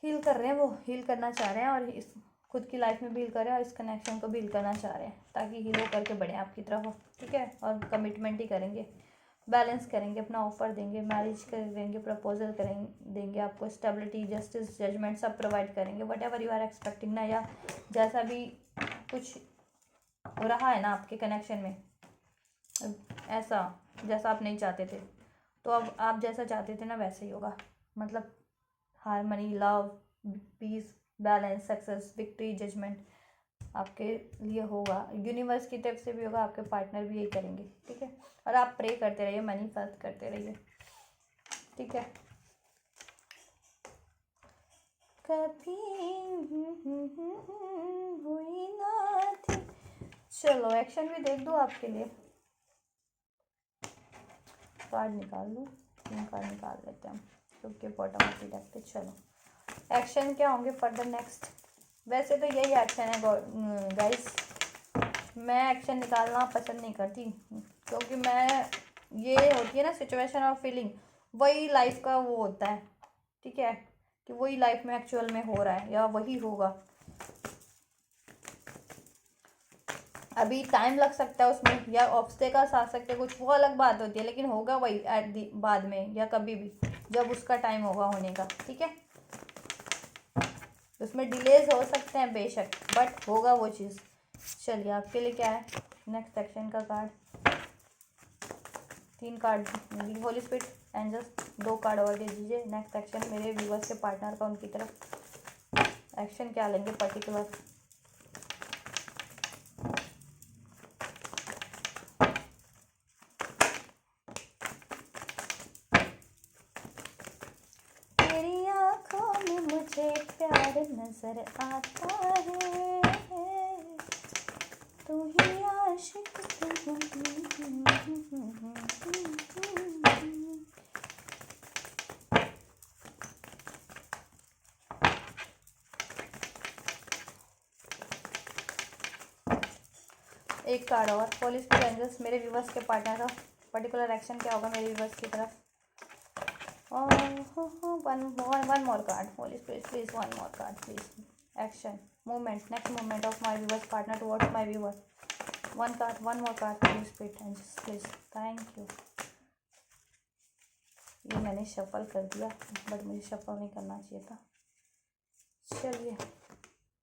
हील कर रहे हैं, वो हील करना चाह रहे हैं और इस खुद की लाइफ में भी हील कर रहे हैं और इस कनेक्शन को भी हील करना चाह रहे हैं, ताकि हील हो करके बढ़े आपकी तरफ, ठीक है। और कमिटमेंट ही करेंगे, बैलेंस करेंगे, अपना ऑफर देंगे, मैरिज कर देंगे, प्रपोजल करेंगे, देंगे आपको, स्टेबिलिटी, जस्टिस, जजमेंट सब प्रोवाइड करेंगे, whatever you are expecting ना, या जैसा भी कुछ हो रहा है ना आपके कनेक्शन में, ऐसा जैसा आप नहीं चाहते थे, तो अब आप जैसा चाहते थे ना वैसे ही होगा, मतलब harmony, love, peace, balance, success, victory, judgement आपके लिए होगा, यूनिवर्स की तरफ से भी होगा, आपके पार्टनर भी यही करेंगे, ठीक है। और आप प्रे करते रहिए, मैनिफेस्ट करते रहिए, ठीक है। कभी हुई ना थी। चलो एक्शन भी देख दो आपके लिए, कार्ड निकाल लूँ, 3 कार्ड निकाल लेते हैं हम, क्योंकि बॉटम ऑफ द डेक पे। चलो एक्शन क्या होंगे फर्दर नेक्स्ट, वैसे तो यही एक्शन है गाइस, मैं एक्शन निकालना पसंद नहीं करती, क्योंकि मैं ये होती है ना सिचुएशन और फीलिंग, वही लाइफ का वो होता है, ठीक है, कि वही लाइफ में एक्चुअल में हो रहा है या वही होगा। अभी टाइम लग सकता है उसमें, या ऑब्स्टेकल्स आ सकते हैं कुछ, वो अलग बात होती है, लेकिन होगा वही एट दी बाद में, या कभी भी जब उसका टाइम होगा होने का, ठीक है। उसमें डिलेज हो सकते हैं बेशक, बट होगा वो चीज़। चलिए आपके लिए क्या है नेक्स्ट एक्शन का card, 3 card holy spirit angels, 2 card और दे दीजिए। नेक्स्ट एक्शन मेरे व्यूवर्स के पार्टनर का उनकी तरफ एक्शन क्या लेंगे पर्टिकुलर, तेरी आँखों में मुझे प्यार नजर आता है, तू ही आशिक। एक कार्ड और, होली स्पिरिट एंजल्स मेरे व्यूवर्स के पार्टनर का पर्टिकुलर एक्शन क्या होगा मेरे व्यूवर्स की तरफ। One more card, holy spirit please, one more card please. Action, movement, next movement of my viewers partner towards my viewer. One card, one more card, holy spirit angels please, thank you. ये मैंने shuffle कर दिया, but मुझे shuffle नहीं करना चाहिए था। चलिए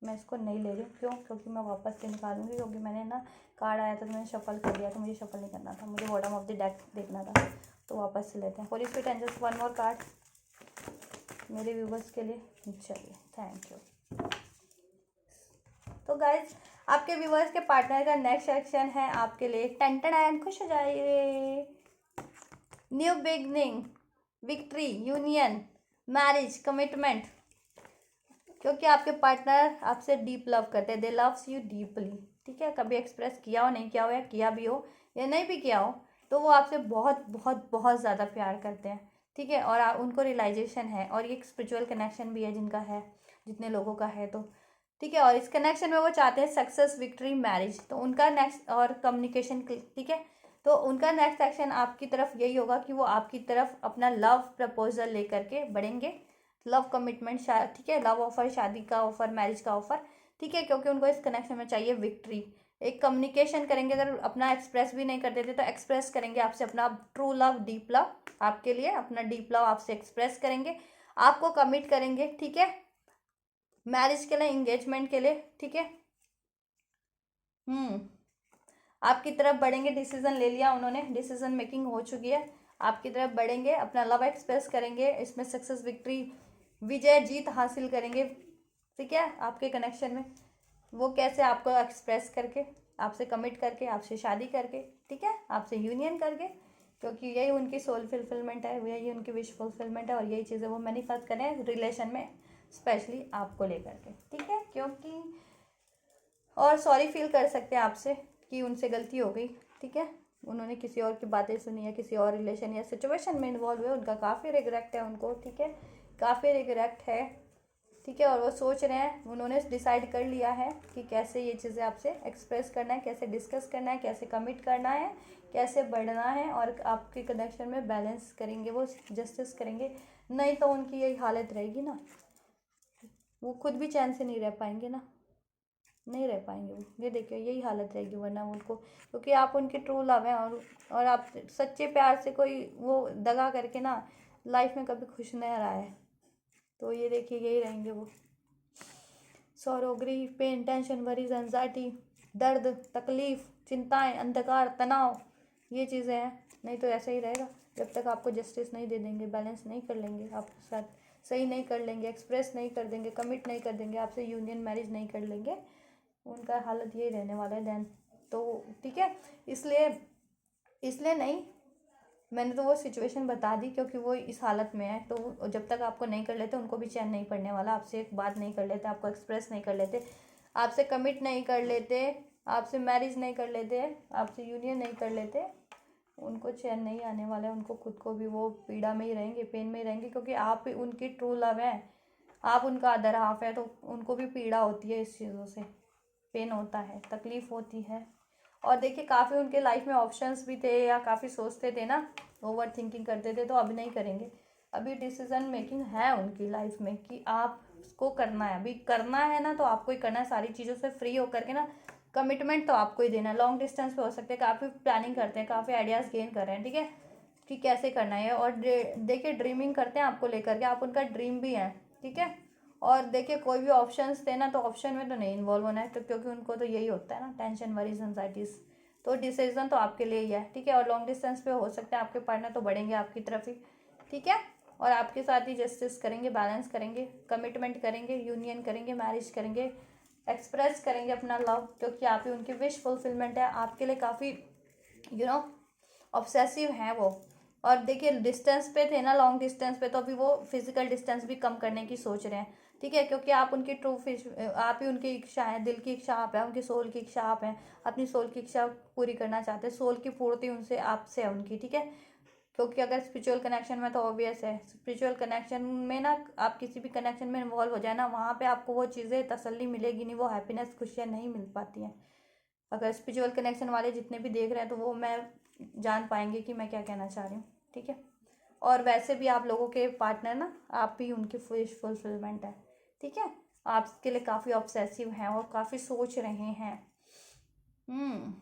मैं इसको नहीं ले रही हूँ, क्यों, क्योंकि मैं वापस से निकालूंगी, क्योंकि मैंने ना कार्ड आया था तो मैंने शफल कर दिया, तो मुझे शफल नहीं करना था, मुझे बॉटम ऑफ द डेक देखना था, तो वापस से लेते हैं। Holy spirit angels one more card मेरे व्यूवर्स के लिए, चलिए थैंक यू। तो गाइज आपके व्यूवर्स के पार्टनर का नेक्स्ट एक्शन है आपके लिए, टेंटन एंड खुश हो जाइए, new beginning, victory, union, marriage, commitment, क्योंकि आपके पार्टनर आपसे डीप लव करते हैं, दे लव्स यू डीपली, ठीक है। कभी एक्सप्रेस किया हो, नहीं किया हो, या किया भी हो या नहीं भी किया हो, तो वो आपसे बहुत बहुत बहुत ज़्यादा प्यार करते हैं, ठीक है। और उनको रियलाइजेशन है, और ये एक स्पिरिचुअल कनेक्शन भी है जिनका है, जितने लोगों का है, तो ठीक है। और इस कनेक्शन में वो चाहते हैं सक्सेस, विक्ट्री, मैरिज, तो उनका नेक्स्ट और कम्युनिकेशन, ठीक है। तो उनका नेक्स्ट एक्शन आपकी तरफ यही होगा कि वो आपकी तरफ अपना लव प्रपोजल लेकर के बढ़ेंगे, लव कमिटमेंट, ठीक है, लव ऑफर, शादी का ऑफर, मैरिज का ऑफर, ठीक है, क्योंकि उनको इस कनेक्शन में चाहिए विक्ट्री, एक कम्युनिकेशन करेंगे, अगर अपना एक्सप्रेस भी नहीं कर देते तो एक्सप्रेस करेंगे आपसे अपना ट्रू लव, डीप लव आपके लिए, अपना डीप लव आपसे एक्सप्रेस करेंगे, आपको कमिट करेंगे, ठीक है, मैरिज के लिए, एंगेजमेंट के लिए, ठीक है। आपकी तरफ बढ़ेंगे, डिसीजन ले लिया उन्होंने, डिसीजन मेकिंग हो चुकी है, आपकी तरफ बढ़ेंगे, अपना लव एक्सप्रेस करेंगे, इसमें सक्सेस, विक्ट्री, विजय, जीत हासिल करेंगे, ठीक है, आपके कनेक्शन में। वो कैसे? आपको एक्सप्रेस करके, आपसे कमिट करके, आपसे शादी करके, ठीक है, आपसे यूनियन करके, क्योंकि यही उनकी सोल फुलफिलमेंट है, यही उनकी विश फुलफिलमेंट है, और यही चीज़ें वो मैनिफेस्ट करें रिलेशन में, स्पेशली आपको लेकर के, ठीक है। क्योंकि और सॉरी फील कर सकते हैं आपसे कि उनसे गलती हो गई, ठीक है, उन्होंने किसी और की बातें सुनी या किसी और रिलेशन या सिचुएशन में इन्वॉल्व हुए, उनका काफ़ी रिग्रेट है उनको, ठीक है, काफ़ी रिग्रेट है, ठीक है। और वो सोच रहे हैं, उन्होंने डिसाइड कर लिया है कि कैसे ये चीज़ें आपसे एक्सप्रेस करना है, कैसे डिस्कस करना है, कैसे कमिट करना है, कैसे बढ़ना है, और आपके कनेक्शन में बैलेंस करेंगे, वो जस्टिस करेंगे। नहीं तो उनकी यही हालत रहेगी ना, वो खुद भी चैन से नहीं रह पाएंगे ना, नहीं रह पाएंगे वो, ये देखिए यही हालत रहेगी, वरना उनको, क्योंकि आप उनके ट्रू लव हैं, और आप सच्चे प्यार से कोई वो दगा करके ना लाइफ में कभी खुश नहीं रहा है, तो ये देखिए यही रहेंगे वो। Sorrow, grief, pain, tension, worries, anxiety, दर्द, तकलीफ, चिंताएं, अंधकार, तनाव, ये चीज़ें हैं। नहीं तो ऐसा ही रहेगा जब तक आपको जस्टिस नहीं दे देंगे, बैलेंस नहीं कर लेंगे आपके साथ, सही नहीं कर लेंगे, एक्सप्रेस नहीं कर देंगे, कमिट नहीं कर देंगे, आपसे यूनियन मैरिज नहीं कर लेंगे, उनका हालत यही रहने वाला है देन। तो ठीक है, इसलिए इसलिए नहीं, मैंने तो वो सिचुएशन बता दी क्योंकि वो इस हालत में है, तो जब तक आपको नहीं कर लेते उनको भी चैन नहीं पड़ने वाला, आपसे एक बात नहीं कर लेते, आपको एक्सप्रेस नहीं कर लेते, आपसे कमिट नहीं कर लेते, आपसे मैरिज नहीं कर लेते, आपसे यूनियन नहीं कर लेते, उनको चैन नहीं आने वाला है, उनको खुद को भी वो पीड़ा में ही रहेंगे, पेन में ही रहेंगे, क्योंकि आप उनकी ट्रू लव है, आप उनका अदर हाफ है, तो उनको भी पीड़ा होती है इस चीज़ों से, पेन होता है, तकलीफ़ होती है। और देखिए काफ़ी उनके लाइफ में ऑप्शंस भी थे, या काफ़ी सोचते थे ना, ओवर थिंकिंग करते थे, तो अब नहीं करेंगे, अभी डिसीजन मेकिंग है उनकी लाइफ में कि आपको करना है, अभी करना है ना, तो आपको ही करना है, सारी चीज़ों से फ्री होकर के ना, कमिटमेंट तो आपको ही देना है। लॉन्ग डिस्टेंस पे हो सकते हैं, काफ़ी प्लानिंग करते हैं, काफ़ी आइडियाज़ गेन कर रहे हैं, ठीक है, कि कैसे करना है, और देखिए ड्रीमिंग करते हैं आपको लेकर के, आप उनका ड्रीम भी है, ठीक है। और देखिए कोई भी ऑप्शंस थे ना, तो ऑप्शन में तो नहीं इन्वॉल्व होना है, तो क्योंकि उनको तो यही होता है ना, टेंशन, वरीज, एंजाइटीज, तो डिसीजन तो आपके लिए ही है, ठीक है। और लॉन्ग डिस्टेंस पे हो सकते हैं आपके पार्टनर तो बढ़ेंगे आपकी तरफ ही, ठीक है, और आपके साथ ही जस्टिस करेंगे, बैलेंस करेंगे, कमिटमेंट करेंगे, यूनियन करेंगे, मैरिज करेंगे, एक्सप्रेस करेंगे अपना लव, क्योंकि आप ही उनकी विश फुलफिलमेंट है, आपके लिए काफ़ी ऑब्सेसिव हैं वो। और देखिए डिस्टेंस पे थे ना, लॉन्ग डिस्टेंस पे, तो अभी वो फिजिकल डिस्टेंस भी कम करने की सोच रहे हैं, ठीक है, क्योंकि आप उनकी ट्रू फिश, आप ही उनकी इच्छा है, दिल की इच्छा आप है, उनकी सोल की इच्छा आप हैं, अपनी सोल की इच्छा पूरी करना चाहते हैं, सोल की पूर्ति उनसे आपसे है उनकी, ठीक है। क्योंकि अगर स्पिरिचुअल कनेक्शन में तो ऑब्वियस है, स्पिरिचुअल कनेक्शन में ना, आप किसी भी कनेक्शन में इन्वॉल्व हो जाए ना, वहाँ पे आपको वो चीज़ें तसल्ली मिलेगी नहीं, वो हैप्पीनेस, खुशियाँ नहीं मिल पाती हैं। अगर स्पिरिचुअल कनेक्शन वाले जितने भी देख रहे हैं, तो वो मैं जान पाएंगे कि मैं क्या कहना चाह रही हूँ, ठीक है। और वैसे भी आप लोगों के पार्टनर ना, आप भी उनकी विश फुलफिलमेंट है, ठीक है, आपके लिए काफ़ी ऑब्सेसिव हैं और काफ़ी सोच रहे हैं। हम्म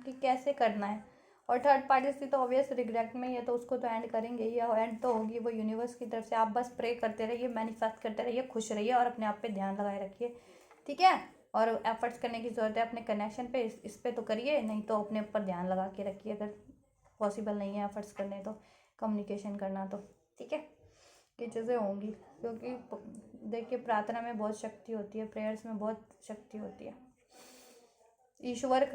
कि कैसे करना है। और थर्ड पार्टी से तो ऑब्वियस रिग्रेट में ही है, तो उसको तो एंड करेंगे ही, और एंड तो होगी वो यूनिवर्स की तरफ से। आप बस प्रे करते रहिए, मैनिफेस्ट करते रहिए, खुश रहिए, और अपने आप पे ध्यान लगाए रखिए, ठीक है। और एफर्ट्स करने की ज़रूरत है अपने कनेक्शन पे, इस पे तो करिए, नहीं तो अपने ऊपर ध्यान लगा के रखिए, अगर पॉसिबल नहीं है एफर्ट्स करने तो, कम्युनिकेशन करना तो, ठीक है, ये चीज़ें होंगी। क्योंकि देखिए प्रार्थना में बहुत शक्ति होती है, प्रेयर्स में बहुत शक्ति होती है, ईश्वर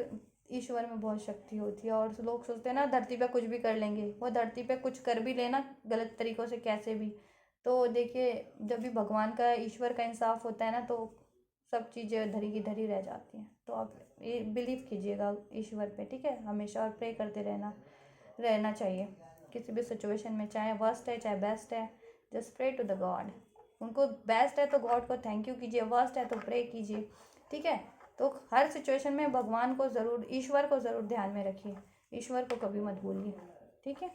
ईश्वर में बहुत शक्ति होती है। और लोग सोचते हैं ना धरती पे कुछ भी कर लेंगे, वो धरती पे कुछ कर भी लेना गलत तरीक़ों से कैसे भी, तो देखिए जब भी भगवान का, ईश्वर का इंसाफ होता है ना, तो सब चीज़ें धरी की धरी रह जाती हैं। तो आप ये बिलीव कीजिएगा ईश्वर पे, ठीक है, हमेशा, और प्रे करते रहना चाहिए किसी भी सिचुएशन में, चाहे वर्स्ट है चाहे बेस्ट है, just pray to the God. उनको बेस्ट है तो गॉड को थैंक यू कीजिए, वर्स्ट है तो प्रे कीजिए, ठीक है। तो हर सिचुएशन में भगवान को ज़रूर, ईश्वर को ज़रूर ध्यान में रखिए, ईश्वर को कभी मत भूलिए, ठीक है।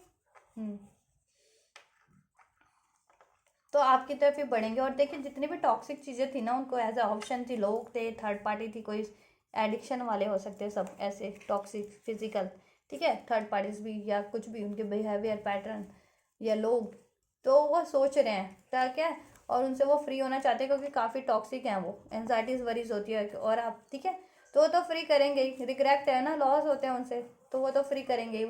तो आपकी तरफ ही बढ़ेंगे। और देखिए जितनी भी टॉक्सिक चीज़ें थी ना, उनको एज ए ऑप्शन थी, लोग थे, थर्ड पार्टी थी, कोई एडिक्शन वाले हो सकते हैं सब ऐसे टॉक्सिक फिजिकल, ठीक है, थर्ड पार्टीज भी या कुछ भी उनके बिहेवियर पैटर्न या लोग, तो वो सोच रहे हैं क्या क्या, और उनसे वो फ्री होना चाहते हैं क्योंकि काफ़ी टॉक्सिक हैं वो, एनजाइटीज वरीज होती है। और आप ठीक है, तो वो तो फ्री करेंगे ही, रिग्रेट है ना, लॉस होते हैं उनसे, तो वो तो फ्री करेंगे ही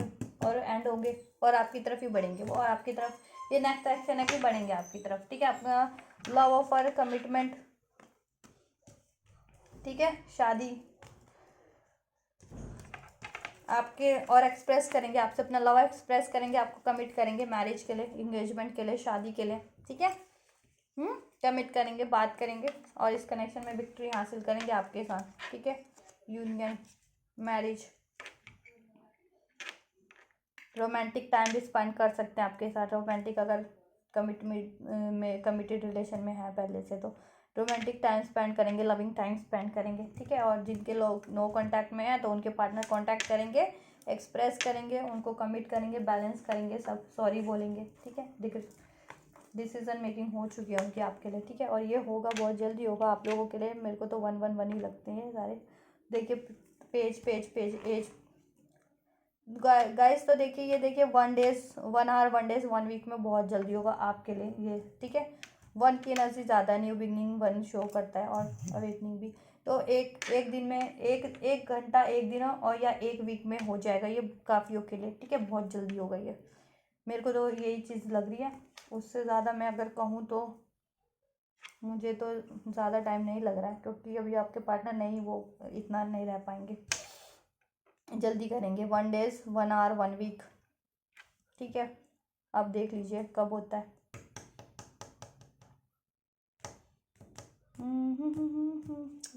और एंड होंगे और आपकी तरफ ही बढ़ेंगे वो, और आपकी तरफ ये नेक्स्ट एक्शन है कि बढ़ेंगे आपकी तरफ, ठीक है। अपना लव ऑफर कमिटमेंट, ठीक है, शादी आपके, और एक्सप्रेस करेंगे आपसे अपना लव, एक्सप्रेस करेंगे, आपको कमिट करेंगे मैरिज के लिए, इंगेजमेंट के लिए, शादी के लिए, ठीक है। कमिट करेंगे, बात करेंगे और इस कनेक्शन में विक्ट्री हासिल करेंगे आपके साथ, ठीक है। यूनियन, मैरिज, रोमांटिक टाइम भी स्पेंड कर सकते हैं आपके साथ, रोमांटिक अगर कमिटमेंट में कमिटेड रिलेशन में है पहले से, तो रोमांटिक टाइम स्पेंड करेंगे, लविंग टाइम स्पेंड करेंगे, ठीक है। और जिनके लोग नो कांटेक्ट में है तो उनके पार्टनर कांटेक्ट करेंगे, एक्सप्रेस करेंगे, उनको कमिट करेंगे, बैलेंस करेंगे, सब सॉरी बोलेंगे, ठीक है। डिसीजन मेकिंग हो चुकी है उनकी आपके लिए, ठीक है। और ये होगा, बहुत जल्दी होगा आप लोगों के लिए। मेरे को तो 111 ही लगते हैं सारे। देखिए page page page as guys, तो देखिए ये देखिए 1 डेज 1 आवर 1 डेज 1 वीक में बहुत जल्दी होगा आपके लिए ये, ठीक है। 1 की एनर्जी ज़्यादा, न्यू बिगनिंग 1 शो करता है और अवेकनिंग भी। तो एक दिन में एक घंटा, एक दिन और या 1 वीक में हो जाएगा ये काफ़ियों के लिए, ठीक है। बहुत जल्दी होगा ये, मेरे को तो यही चीज़ लग रही है। उससे ज़्यादा मैं अगर कहूँ तो मुझे तो ज़्यादा टाइम नहीं लग रहा है, क्योंकि अभी आपके पार्टनर नहीं, वो इतना नहीं रह पाएंगे, जल्दी करेंगे। 1 डेज 1 आवर 1 वीक, ठीक है। आप देख लीजिए कब होता है।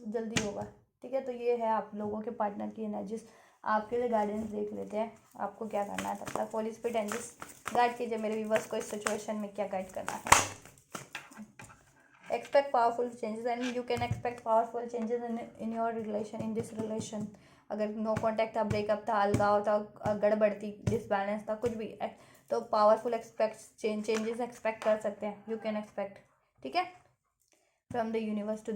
जल्दी होगा, ठीक है। तो ये है आप लोगों के पार्टनर की एनर्जीज, आपके लिए गाइडेंस देख लेते हैं आपको क्या करना है। तब तक होली स्पिरिट एनर्जीज गाइड कीजिए मेरे व्यूवर्स को इस सिचुएशन में क्या गाइड करना है। Expect powerful changes and you can expect powerful changes in your relation, in this relation. अगर नो कॉन्टैक्ट था, ब्रेकअप था, अलगाव था, गड़बड़ थी, डिसबैलेंस था, कुछ भी, तो पावरफुल एक्सपेक्ट चेंजेस एक्सपेक्ट कर सकते हैं, यू कैन एक्सपेक्ट, ठीक है, from the universe to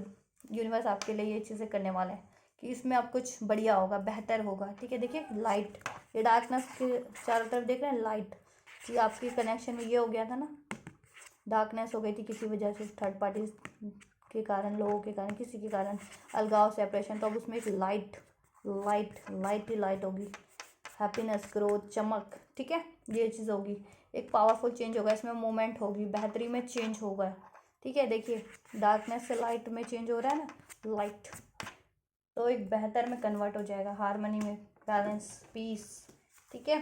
universe. आपके लिए ये चीज़ें करने वाले हैं कि इसमें अब कुछ बढ़िया होगा, बेहतर होगा, ठीक है। देखिए लाइट, ये डार्कनेस के चारों तरफ देख रहे हैं, लाइट, कि आपकी कनेक्शन में ये हो गया था ना, डार्कनेस हो गई थी किसी वजह से, थर्ड पार्टी के कारण, लोगों के कारण, किसी के कारण, अलगाव, सेपरेशन। तो अब उसमें एक लाइट लाइट लाइट ही लाइट होगी, हैप्पीनेस, ग्रोथ, चमक, ठीक है, ये चीज़ होगी। एक पावरफुल चेंज होगा, इसमें मूवमेंट होगी, बेहतरी में चेंज होगा, ठीक है। देखिए डार्कनेस से लाइट में चेंज हो रहा है ना, लाइट, तो एक बेहतर में कन्वर्ट हो जाएगा, हारमनी में, बैलेंस, पीस, ठीक है।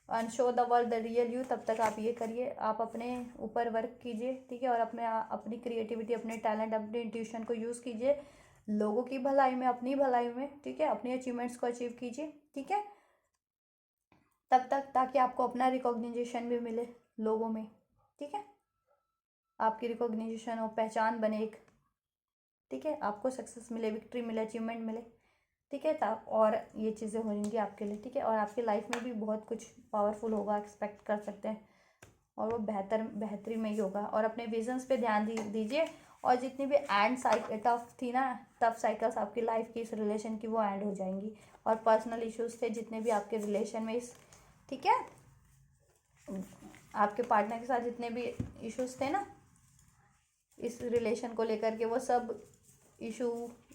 And show the world the real you. तब तक आप ये करिए, आप अपने ऊपर वर्क कीजिए, ठीक है, और अपनी क्रिएटिविटी, अपने टैलेंट, अपने इंट्यूशन को यूज़ कीजिए लोगों की भलाई में, अपनी भलाई में, ठीक है। अपने अचीवमेंट्स को अचीव कीजिए, ठीक है, तब तक, ताकि आपको अपना रिकॉग्निजेशन भी मिले लोगों में, ठीक है, आपकी रिकॉग्निजेशन हो, पहचान बने एक, ठीक है, आपको सक्सेस मिले, विक्ट्री मिले, अचीवमेंट मिले, ठीक है। तब और ये चीज़ें होंगी आपके लिए, ठीक है। और आपकी लाइफ में भी बहुत कुछ पावरफुल होगा, एक्सपेक्ट कर सकते हैं, और वो बेहतरी में ही होगा। और अपने विजन्स पे ध्यान दीजिए, और जितनी भी एंड साइकिल टफ थी ना, टफ साइकिल्स आपकी लाइफ की, इस रिलेशन की, वो एंड हो जाएंगी। और पर्सनल इश्यूज थे जितने भी आपके रिलेशन में, इस, ठीक है, आपके पार्टनर के साथ जितने भी इश्यूज थे ना इस रिलेशन को लेकर के, वो सब इशू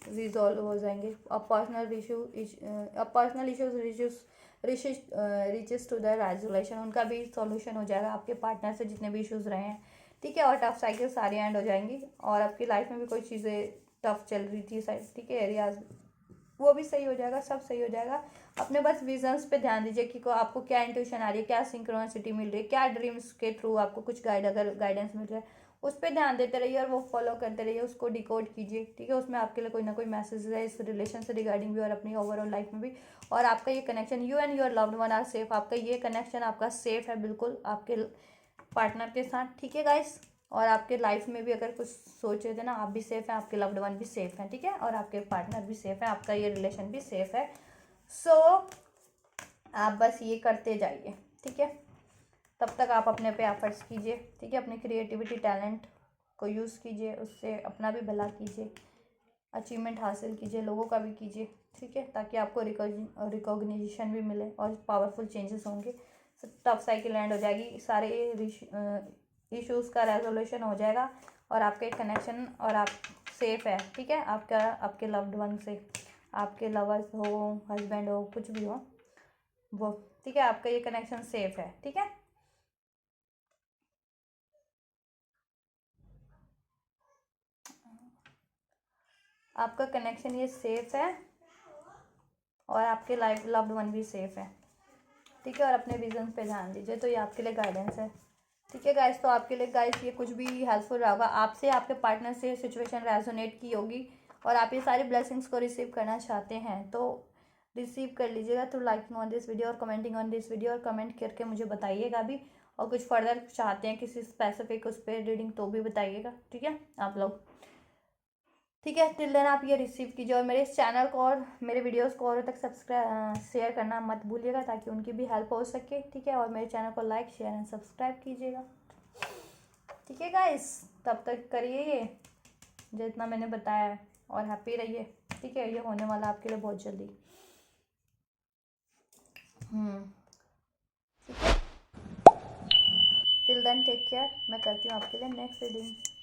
रिजॉल्व हो जाएंगे। अब personal issues reaches to the resolution, उनका भी सॉल्यूशन हो जाएगा आपके पार्टनर से, जितने भी इश्यूज रहे हैं, ठीक है। और टफ साइकिल सारी एंड हो जाएंगी, और आपकी लाइफ में भी कोई चीज़ें टफ चल रही थी, ठीक है, एरियाज, वो भी सही हो जाएगा, सब सही हो जाएगा। अपने बस विजन्स पे ध्यान दीजिए कि आपको क्या इंट्यूशन आ रही है, क्या सिंक्रोनिसिटी मिल रही है, क्या ड्रीम्स के थ्रू आपको कुछ अगर गाइडेंस मिल रहा है, उस पर ध्यान देते रहिए और वो फॉलो करते रहिए, उसको डिकोड कीजिए, ठीक है। उसमें आपके लिए कोई ना कोई मैसेज है इस रिलेशन से रिगार्डिंग भी, और अपनी ओवरऑल लाइफ में भी। और आपका ये connection, you and your loved one are safe, आपका ये कनेक्शन आपका सेफ है बिल्कुल आपके पार्टनर के साथ, ठीक है गाइस। और आपके लाइफ में भी अगर कुछ सोच रहे थे ना, आप भी सेफ हैं, आपके लव्ड वन भी सेफ हैं, ठीक है, और आपके पार्टनर भी सेफ है, आपका ये रिलेशन भी सेफ है। सो आप बस ये करते जाइए, ठीक है। तब तक आप अपने पे एफर्ट्स कीजिए, ठीक है, अपनी क्रिएटिविटी, टैलेंट को यूज़ कीजिए, उससे अपना भी भला कीजिए, अचीवमेंट हासिल कीजिए, लोगों का भी कीजिए, ठीक है, ताकि आपको रिकॉग्निशन भी मिले और पावरफुल चेंजेस होंगे। टफ साइकिल एंड हो जाएगी, सारे इश्यूज़ का रेजोल्यूशन हो जाएगा और आपके कनेक्शन और आप सेफ है, ठीक है, आपका आपके लव्ड वन से, आपके लवर्स हो, हस्बैंड हो, कुछ भी हो वो, ठीक है, आपका ये कनेक्शन सेफ है, ठीक है। आपका कनेक्शन ये सेफ है और आपके लाइफ लव्ड वन भी सेफ है, ठीक है, और अपने विजन पे ध्यान दीजिए, तो ये आपके लिए गाइडेंस है, ठीक है गाइस। तो आपके लिए गाइस ये कुछ भी हेल्पफुल रहा होगा, आपसे आपके पार्टनर से सिचुएशन रेजोनेट की होगी और आप ये सारी ब्लेसिंग्स को रिसीव करना चाहते हैं तो रिसीव कर लीजिएगा through liking on this video और कमेंटिंग ऑन दिस वीडियो, और कमेंट करके मुझे बताइएगा भी, और कुछ फर्दर चाहते हैं किसी स्पेसिफिक उस पर रीडिंग तो भी बताइएगा, ठीक है आप लोग, ठीक है। टिल देन आप ये रिसीव कीजिए और मेरे इस चैनल को और मेरे वीडियोस को और तक सब्सक्राइब शेयर करना मत भूलिएगा ताकि उनकी भी हेल्प हो सके, ठीक है, और मेरे चैनल को लाइक शेयर एंड सब्सक्राइब कीजिएगा, ठीक है गाइस। तब तक करिए ये जितना मैंने बताया है और हैप्पी रहिए, ठीक है, ये होने वाला आपके लिए बहुत जल्दी। ठीक है, टिल देन टेक केयर। मैं करती हूँ आपके लिए नेक्स्ट रीडिंग।